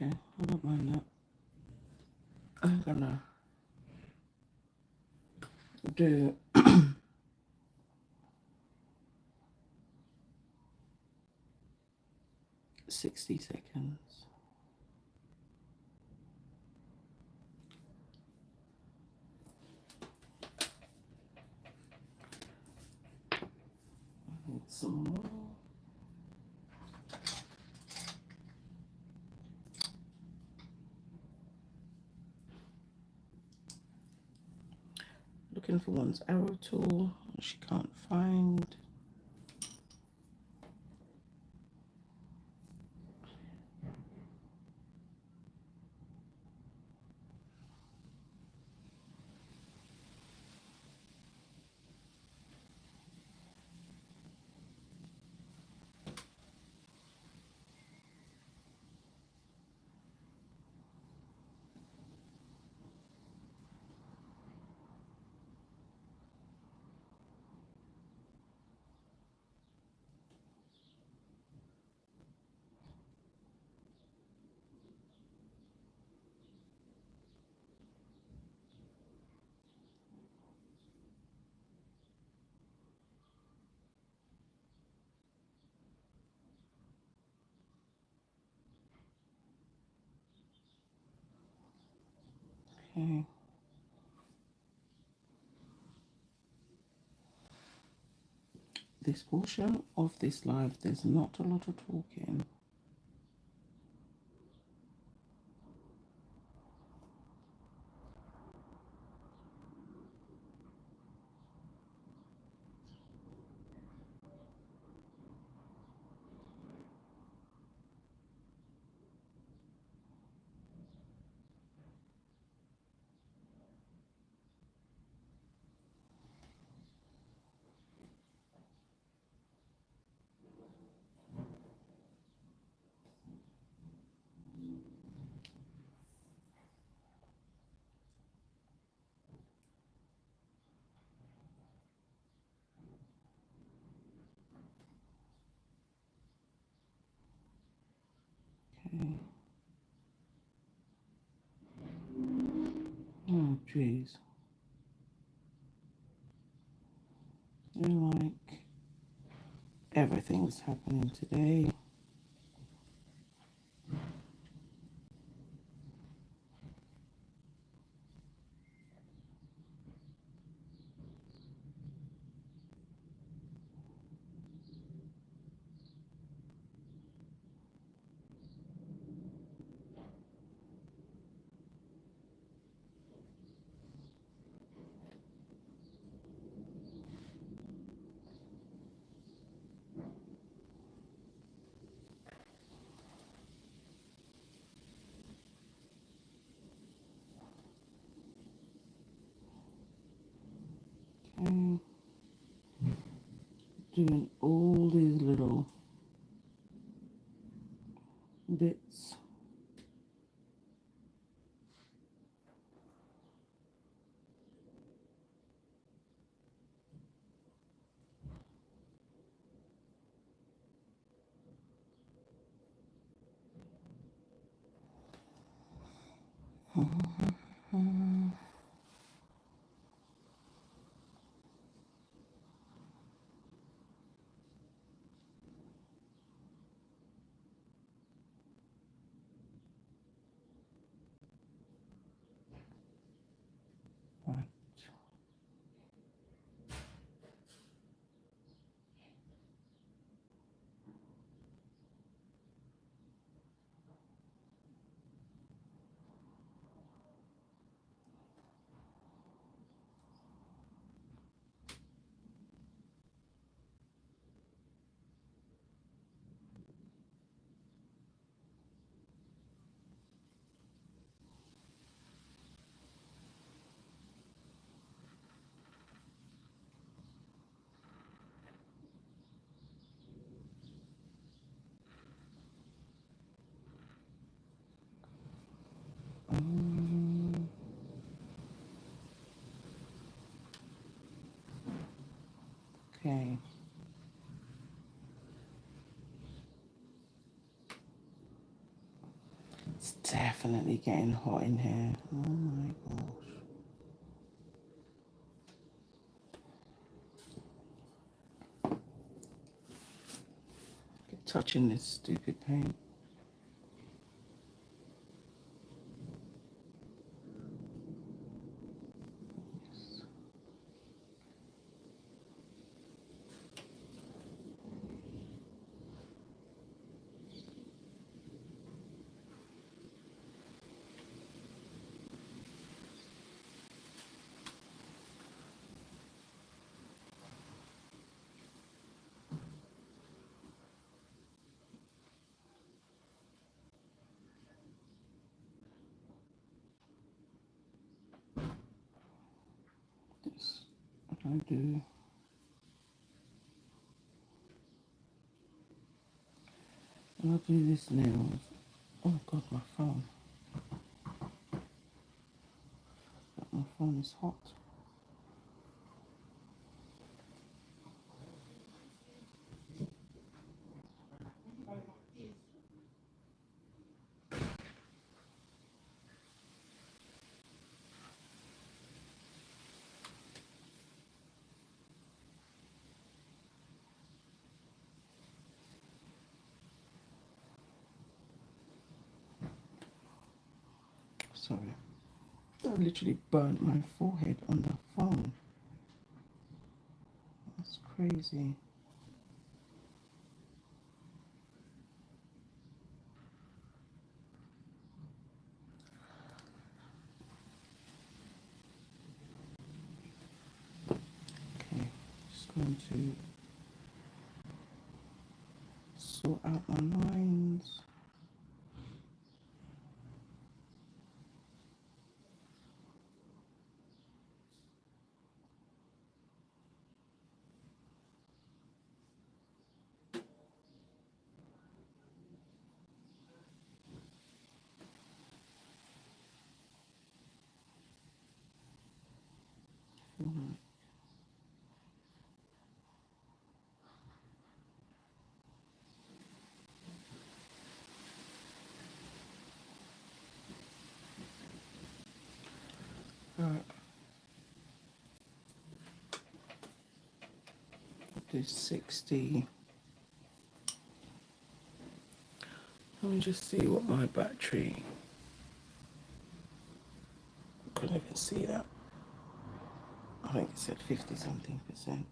Okay, I don't mind that. I'm gonna do 60 seconds. I need some more. Looking for one's arrow tool, she can't find. Okay. This portion of this live, there's not a lot of talking. Okay. Oh, jeez. Like everything's happening today. Okay. Doing all these little bits. Right. Okay. It's definitely getting hot in here. Oh my gosh. Get touching this stupid paint. This, what do I do? When I do this nails, oh god, my phone. My phone is hot. Sorry. I literally burnt my forehead on the phone. That's crazy. Okay, just going to sort out my lines. Right, do 60. Let me just see what my battery. Couldn't even see that. I think it said 50 something percent.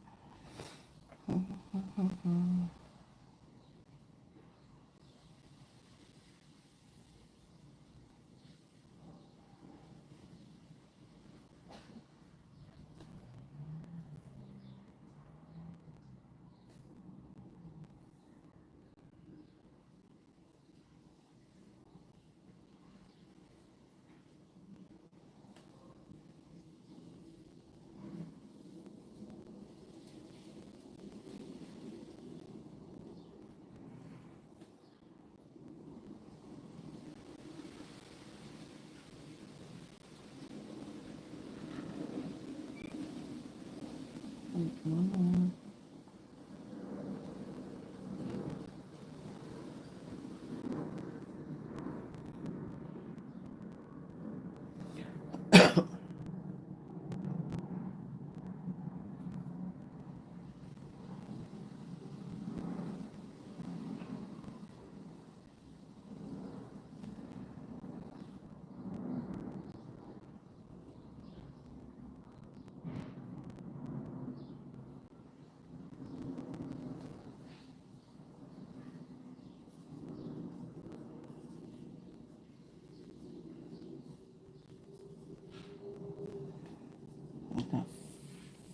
That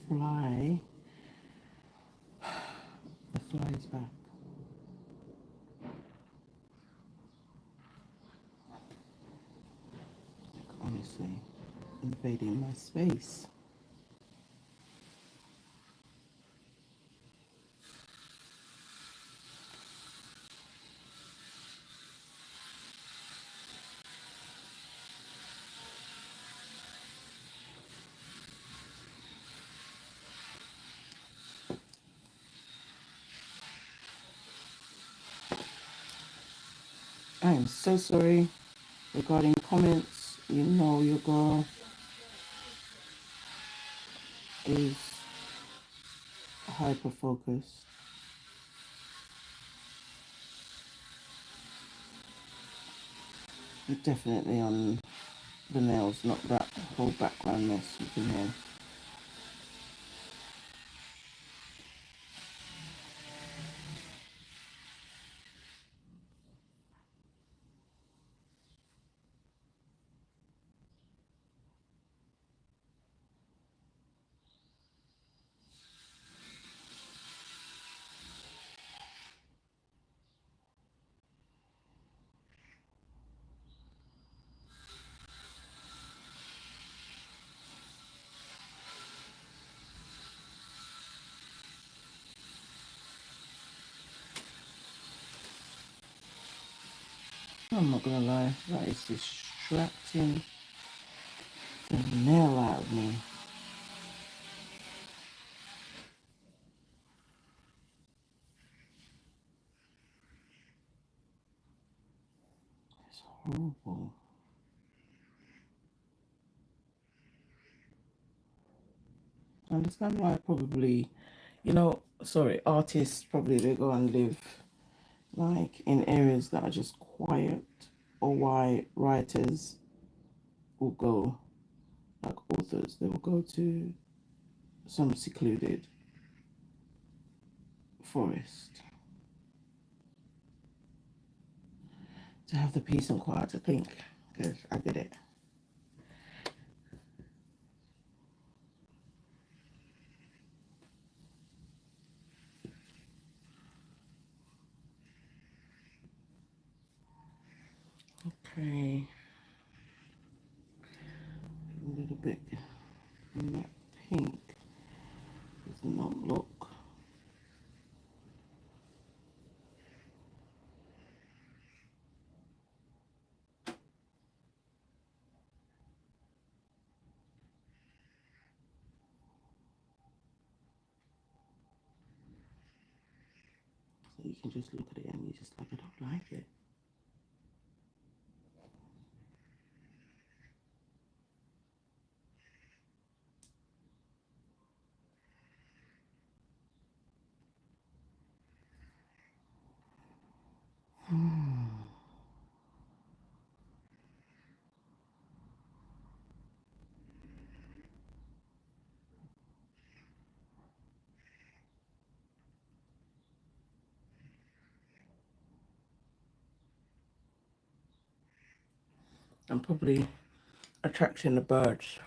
fly, the fly is back. Honestly, invading my space. I am so sorry regarding comments. You know your girl is hyper focused. Definitely on the nails, not that whole background mess you can hear. I'm not gonna lie, that is distracting the nail out of me. It's horrible. I understand why probably, sorry, artists probably they go and live like in areas that are just quiet, or why writers will go. authors, they will go to some secluded forest to have the peace and quiet to think. Good, I get it. Okay, a little bit in that pink does not look. So you can just look at it and you just like, I don't like it. I'm probably attracting the birds.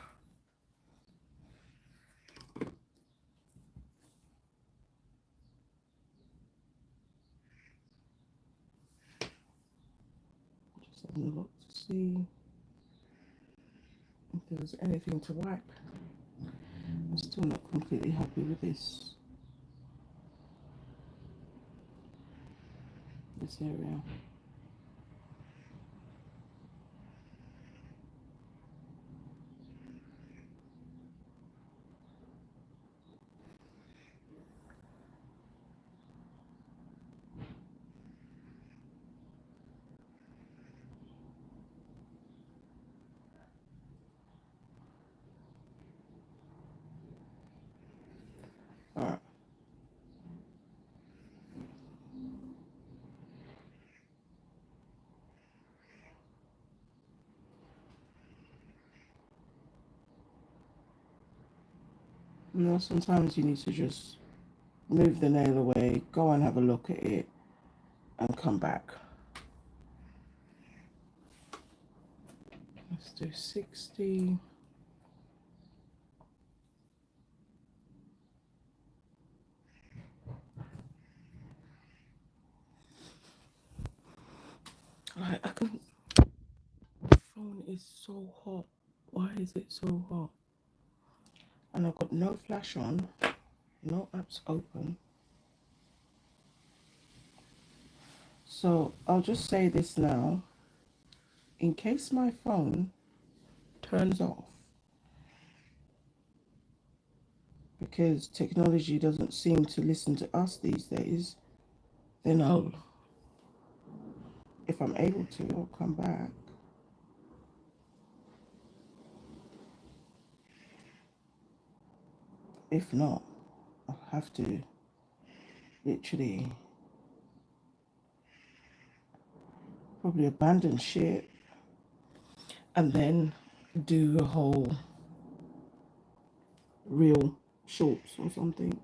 Just having a look to see if there's anything to wipe. I'm still not completely happy with this area. All right. You know, sometimes you need to just move the nail away, go and have a look at it, and come back. Let's do 60. I can. The phone is so hot. Why is it so hot? And I've got no flash on, no apps open. So I'll just say this now. In case my phone turns off, because technology doesn't seem to listen to us these days, then if I'm able to, I'll come back. If not, I'll have to literally probably abandon shit and then do a whole real shorts or something.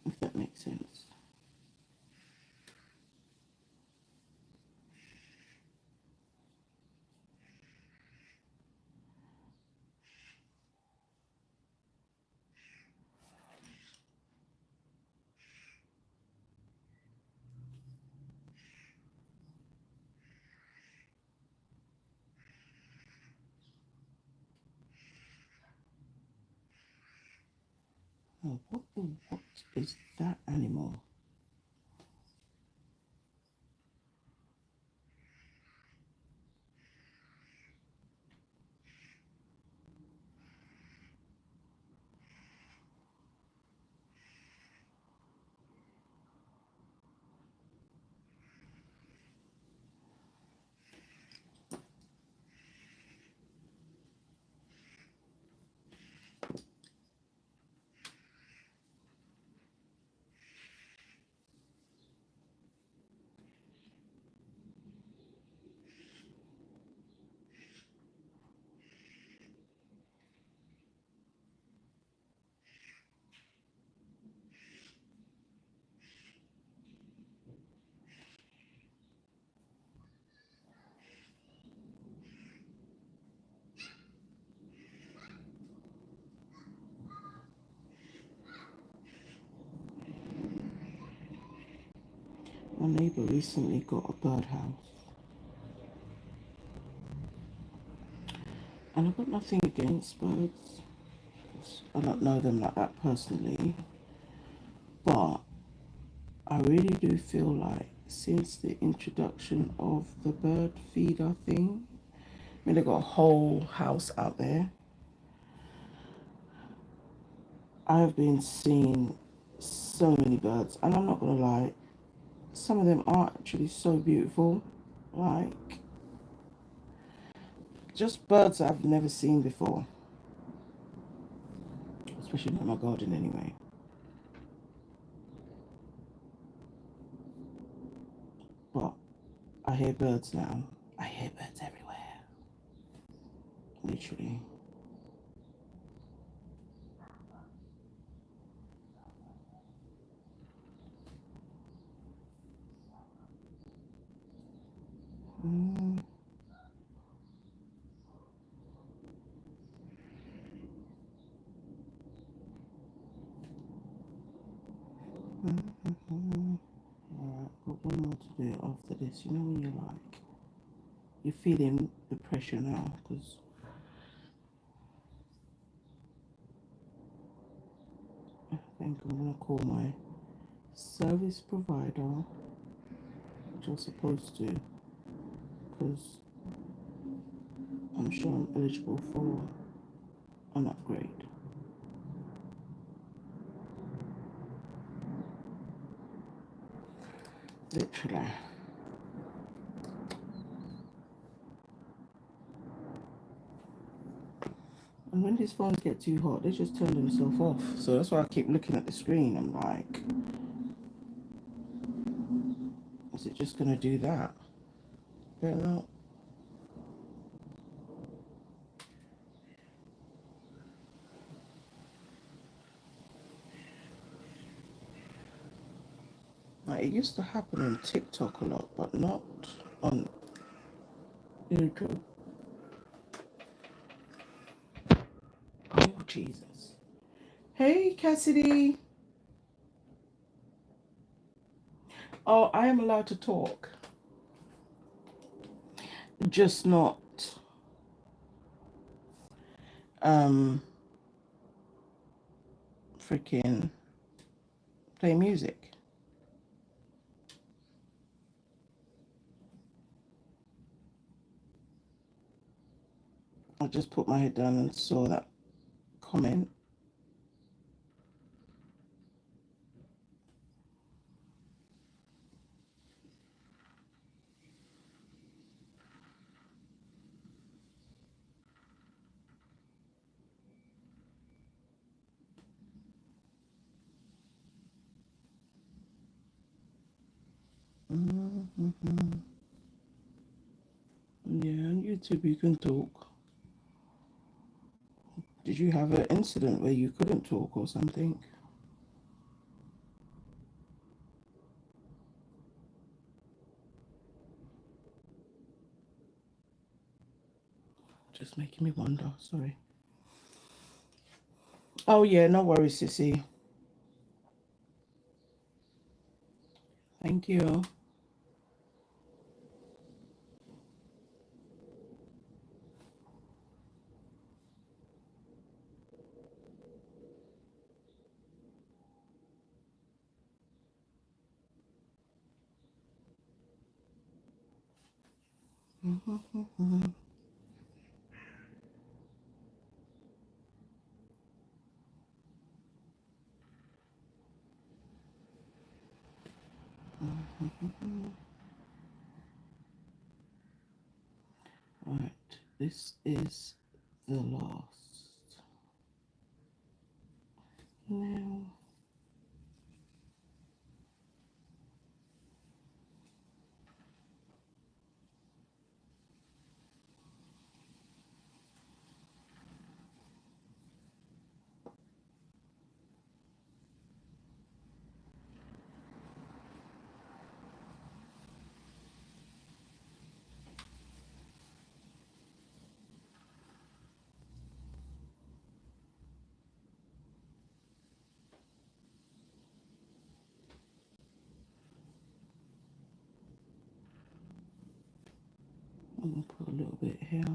If that makes sense. Oh, what is that animal? My neighbour recently got a birdhouse, and I've got nothing against birds. I don't know them like that personally, but I really do feel like since the introduction of the bird feeder thing, I mean, they got a whole house out there. I have been seeing so many birds, and I'm not gonna lie, some of them are actually so beautiful. Like, just birds I've never seen before, especially in my garden anyway. But I hear birds now. I hear birds everywhere, literally. Mm. Mm-hmm. Alright, got one more to do after this. You know when you're like, you're feeling the pressure now, because I think I'm gonna call my service provider, which I'm supposed to, because I'm sure I'm eligible for an upgrade. Literally. And when these phones get too hot, they just turn themselves off. So that's why I keep looking at the screen. I'm like, is it just gonna do that? Better not. Like, it used to happen on TikTok a lot, but not on YouTube. Oh, Jesus. Hey, Cassidy. Oh, I am allowed to talk. Just not um freaking play music. I just put my head down and saw that comment. Mm-hmm. Yeah, on YouTube you can talk. Did you have an incident where you couldn't talk or something? Just making me wonder. Sorry. Oh yeah, no worries, sissy. Thank you. Mm-hmm. Right, this is the last. Now, here.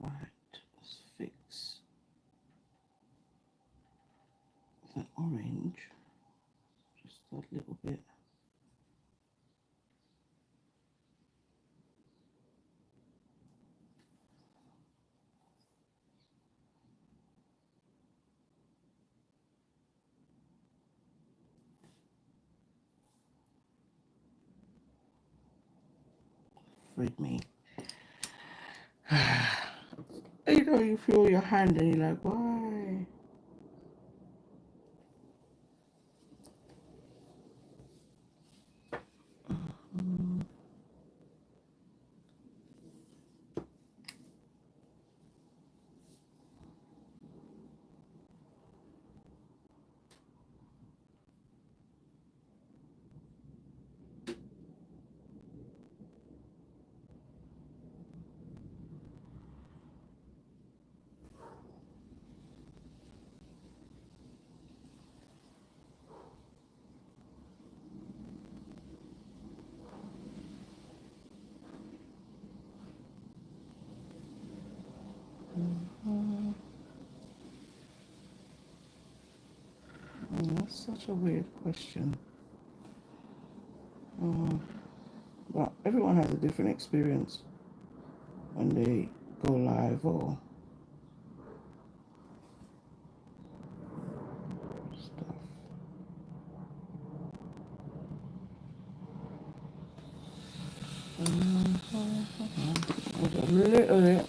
Right, let's fix that orange just a little bit. Freed me. You know, you feel your hand and you're like, why? That's such a weird question. But everyone has a different experience when they go live or stuff. A little bit.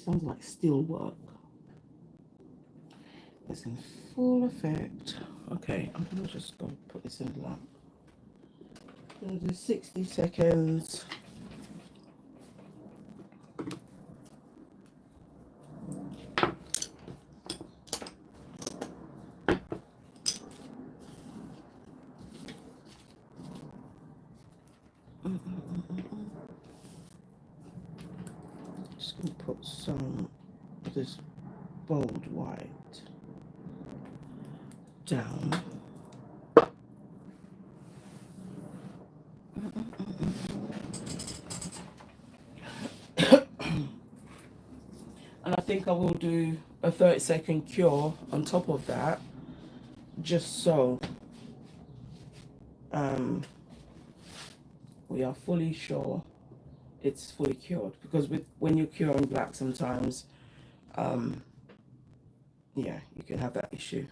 Sounds like steel work. It's in full effect. Okay, I'm gonna just go put this in the lamp. I'm gonna do 60 seconds. Just gonna put some of this bold white down. And I think I will do a 30-second cure on top of that, just so we are fully sure it's fully cured. Because when you're curing black, sometimes yeah, you can have that issue.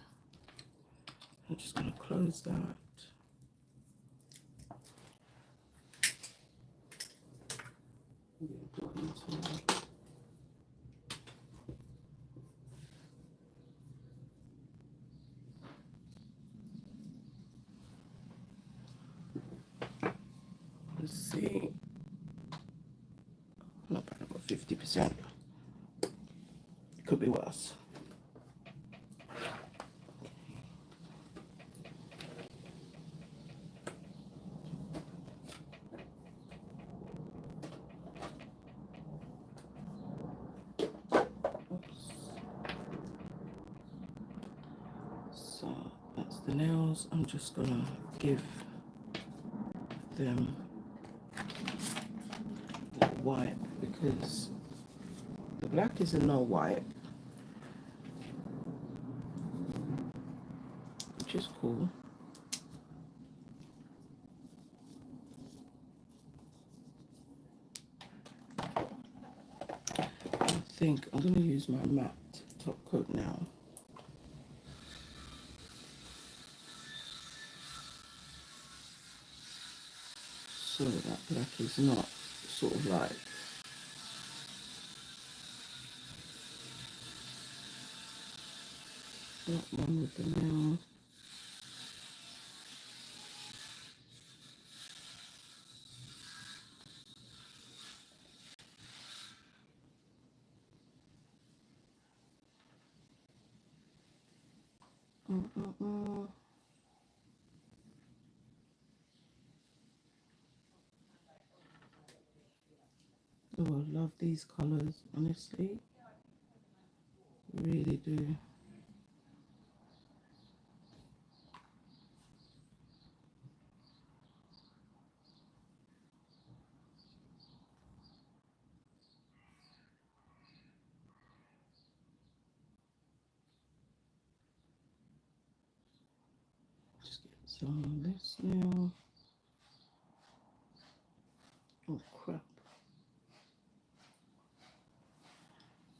I'm just going to close that. Let's see. Not bad, I've got 50%. Could be worse. So that's the nails. I'm just gonna give them a wipe because the black is a no wipe, which is cool. I think I'm going to use my matte top coat now. so that black is not sort of like that one with the nail. Oh, I love these colours, honestly. Really do. Just get some of this now. Oh crap.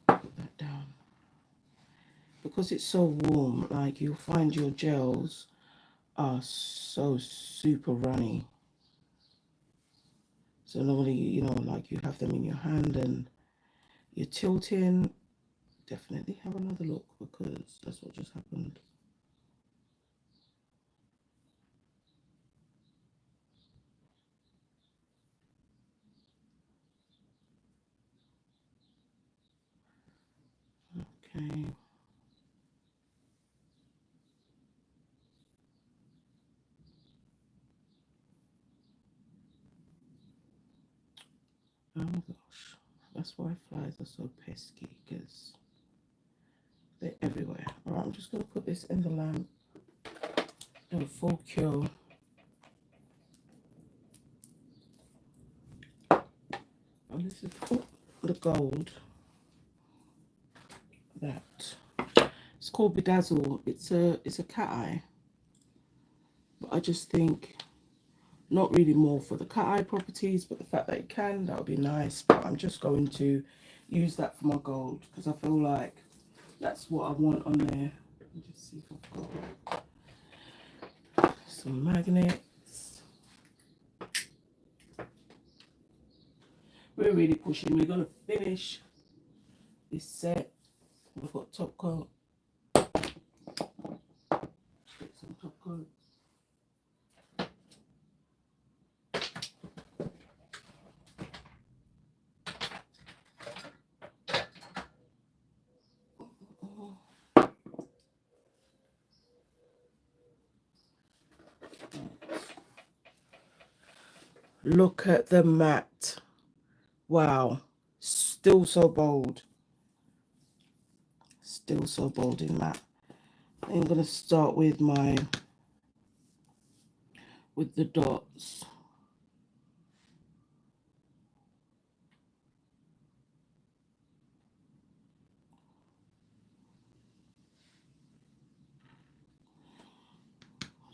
Put that down. Because it's so warm, like you'll find your gels are so super runny. So normally, you know, like you have them in your hand and you're tilting. Definitely have another look because that's what just happened. Okay. Oh my gosh. That's why flies are so pesky, because they're everywhere. Alright, I'm just going to put this in the lamp. Do a full cure. And this is the gold that it's called Bedazzle. It's a cat eye. But I just think not really more for the cat eye properties, but the fact that it can, that would be nice. But I'm just going to use that for my gold because I feel like that's what I want on there. Let me just see if I've got some magnets. We're really pushing. We're going to finish this set. We've got top coat. Get some top coat. Look at the matte. Wow. Still so bold. Still so bold in matte. I'm going to start with the dots.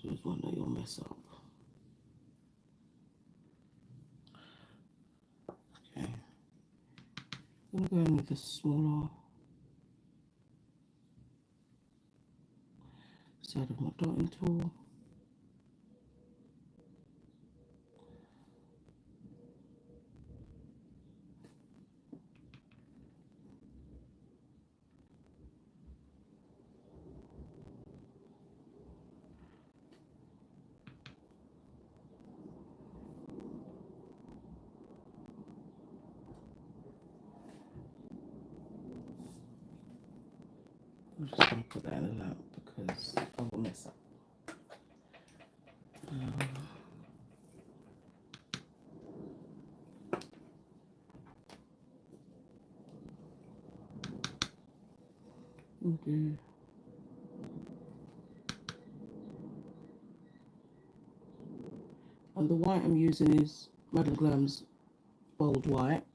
There's one that you'll mess up. Okay. I'm going to go in with the smaller side of my dotting tool. I'm just going to put that in the lamp because I will mess up. Okay. And the white I'm using is Madame Glam's Bold White.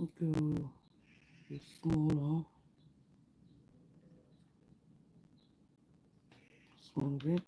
Go smaller, smaller bit.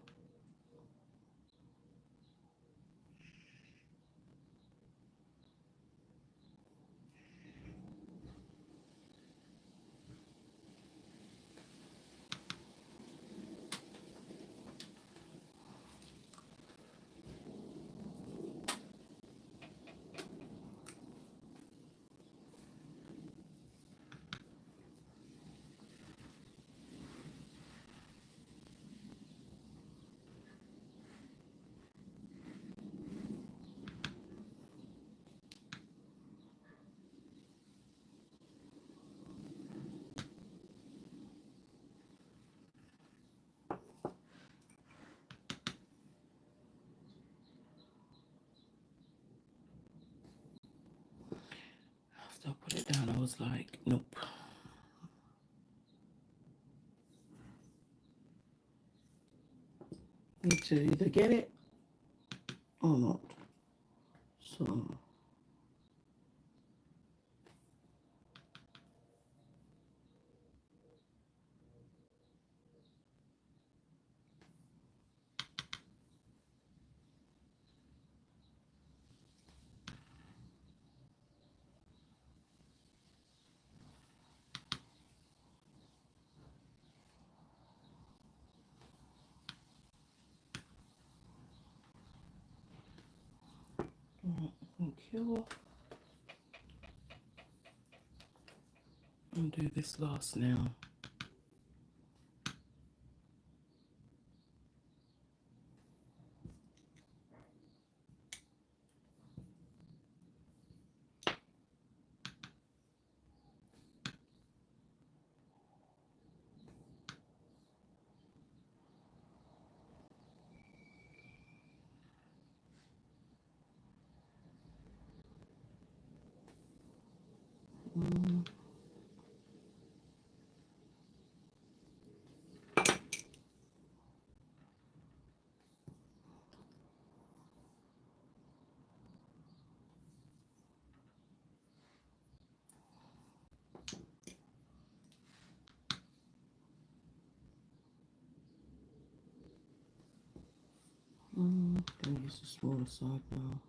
After I put it down, I was like, nope. Need to either get it or not. So cure and do this last now. Gonna use the smaller side now.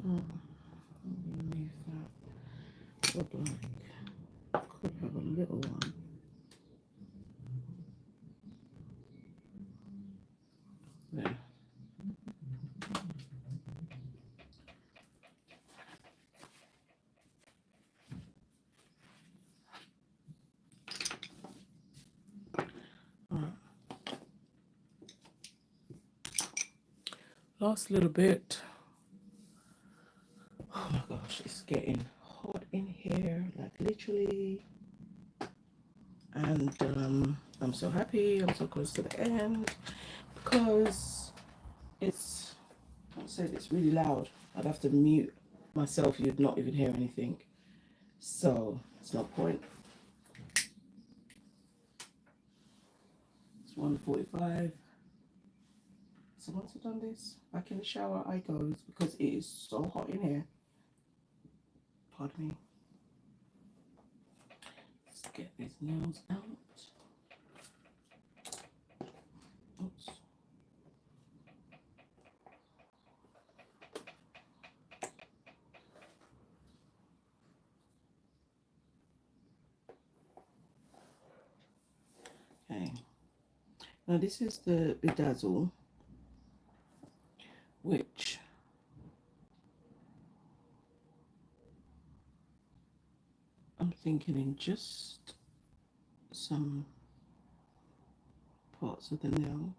Leave that. Look like could have a little one. There. Alright. Last little bit. Oh my gosh, it's getting hot in here, like literally. And I'm so happy, I'm so close to the end because it's, I said it's really loud. I'd have to mute myself, you'd not even hear anything. So it's no point. It's 1:45. So once I've done this, back in the shower I goes because it is so hot in here. Pardon me. Let's get these nails out. Oops. Okay. Now this is the bedazzle, which I'm thinking in just some parts of the nail.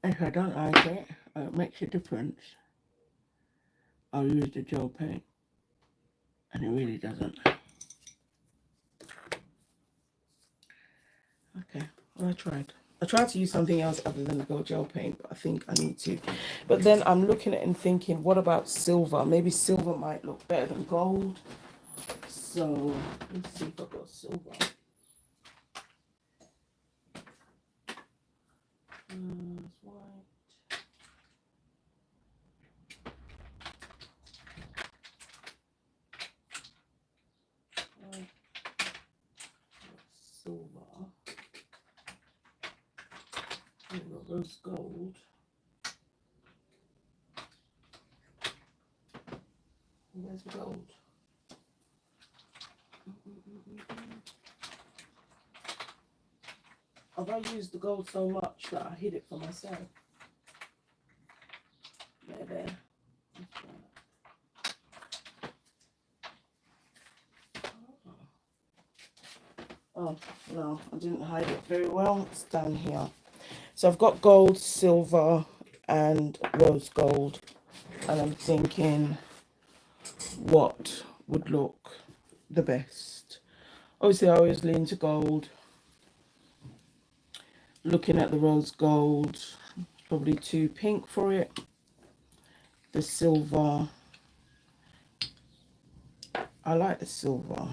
If I don't like it, it makes a difference. I'll use the gel paint, and it really doesn't. Okay, well, I tried. I tried to use something else other than the gold gel paint, but I think I need to. But then I'm looking at it and thinking, what about silver? Maybe silver might look better than gold. So let's see if I've got silver. It's white. White. Silver. We've got rose gold. Where's the gold? Have I used the gold so much that I hid it for myself? There. Oh, no, I didn't hide it very well. It's down here. So I've got gold, silver, and rose gold. And I'm thinking what would look the best. Obviously, I always lean to gold. Looking at the rose gold, probably too pink for it. The silver, I like the silver.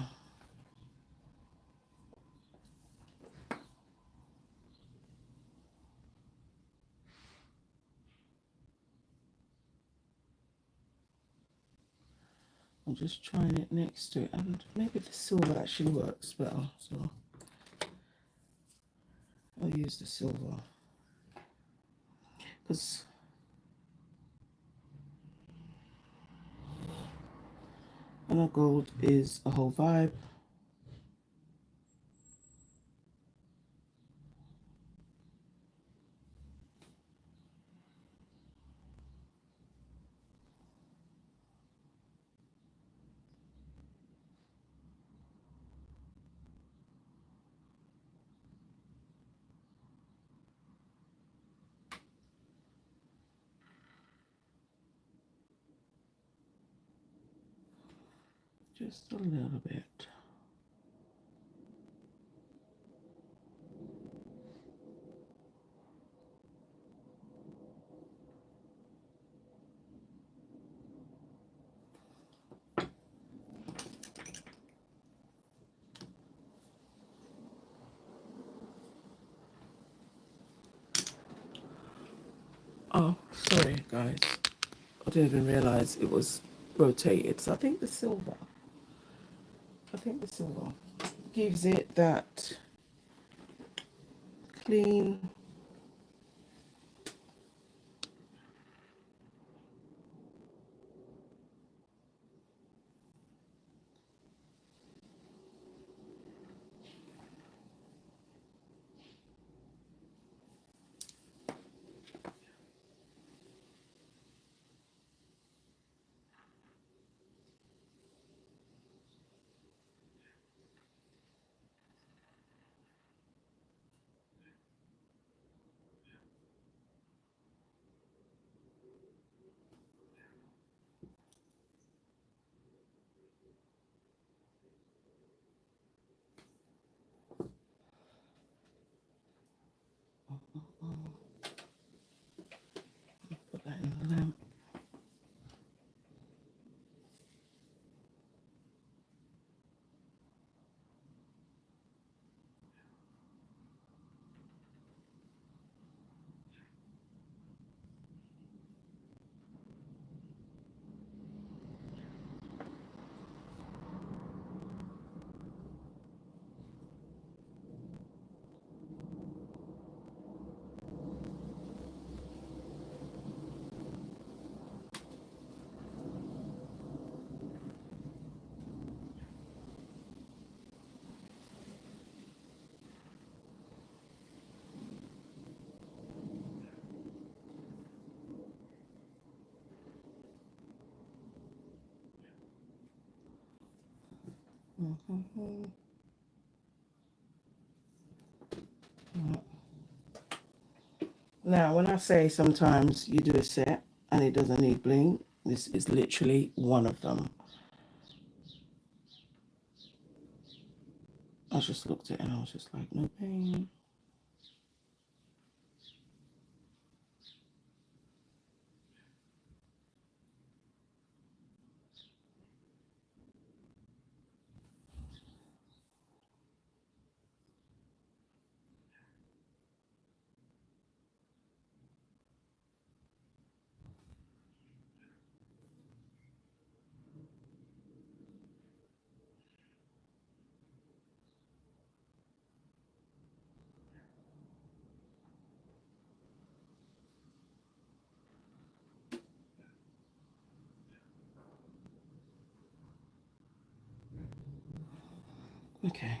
I'm just trying it next to it, and maybe the silver actually works better, so I'll use the silver. Because I know gold is a whole vibe. Just a little bit. Oh, sorry guys. I didn't even realize it was rotated. So I think the silver gives it that clean. Put that in the lamp. Now, when I say sometimes you do a set and it doesn't need bling, This is literally one of them. I just looked at it and I was just like, no pain. Okay.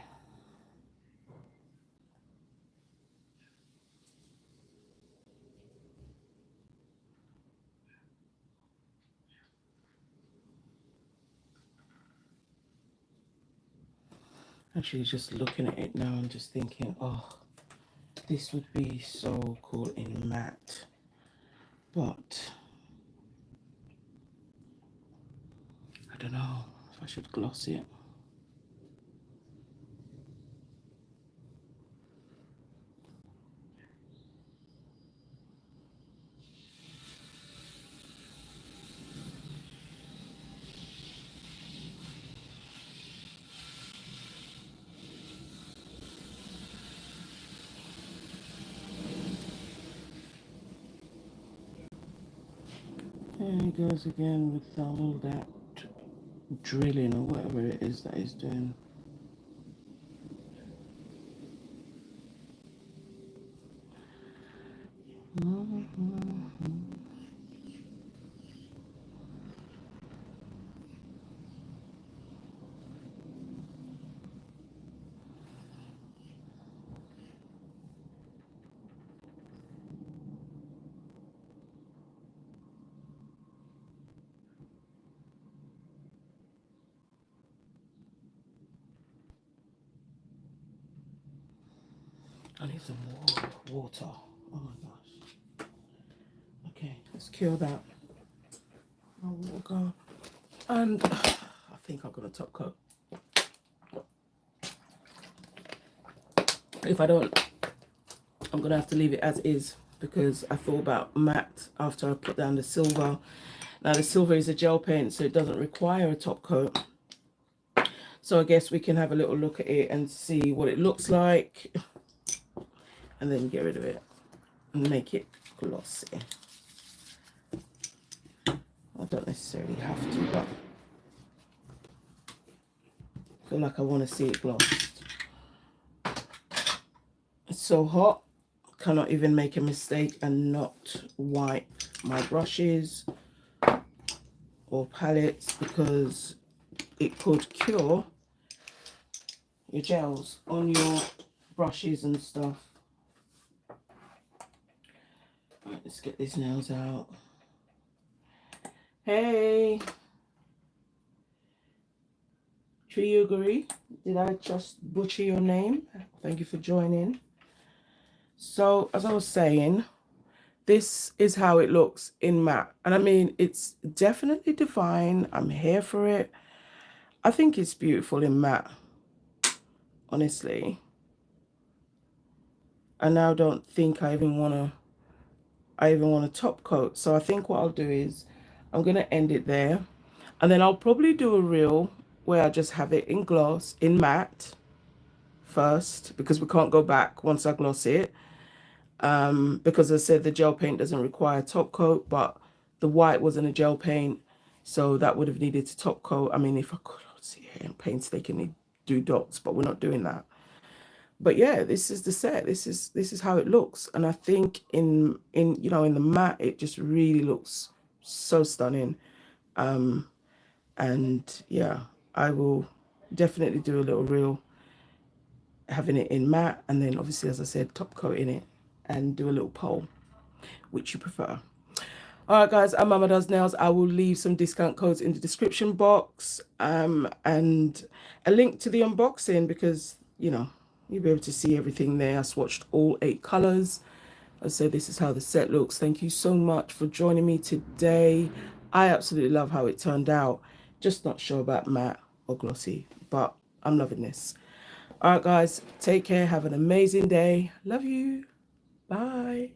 Actually, just looking at it now, I'm just thinking, oh, this would be so cool in matte. But I don't know if I should gloss it. And he goes again with all that drilling or whatever it is that he's doing. I need some water. Oh my gosh. Okay, let's cure that. My water gone. And I think I'm gonna top coat. If I don't, I'm gonna have to leave it as is because I thought about matte after I put down the silver. Now the silver is a gel paint, so it doesn't require a top coat. So I guess we can have a little look at it and see what it looks like and then get rid of it and make it glossy. I don't necessarily have to, but I feel like I want to see it glossed. It's so hot, cannot even make a mistake and not wipe my brushes or palettes because it could cure your gels on your brushes and stuff. Right, let's get these nails out. Hey, Triyuguri, did I just butcher your name? Thank you for joining. So, as I was saying, this is how it looks in matte. And I mean, it's definitely divine. I'm here for it. I think it's beautiful in matte, honestly. I now don't think I even want to top coat. So I think what I'll do is I'm going to end it there. And then I'll probably do a reel where I just have it in gloss, in matte first, because we can't go back once I gloss it. Because I said the gel paint doesn't require top coat, but the white wasn't a gel paint, so that would have needed to top coat. I mean, if I could see here in painstakingly do dots, but we're not doing that. But yeah, this is the set. This is how it looks, and I think in you know, in the matte, it just really looks so stunning. And yeah, I will definitely do a little reel having it in matte, and then obviously, as I said, top coating it and do a little poll which you prefer. All right, guys, I'm Mama Does Nails. I will leave some discount codes in the description box and a link to the unboxing because, you know, you'll be able to see everything there. I swatched all 8 colors. I said this is how the set looks. Thank you so much for joining me today. I absolutely love how it turned out. Just not sure about matte or glossy, but I'm loving this. All right, guys, take care. Have an amazing day. Love you. Bye.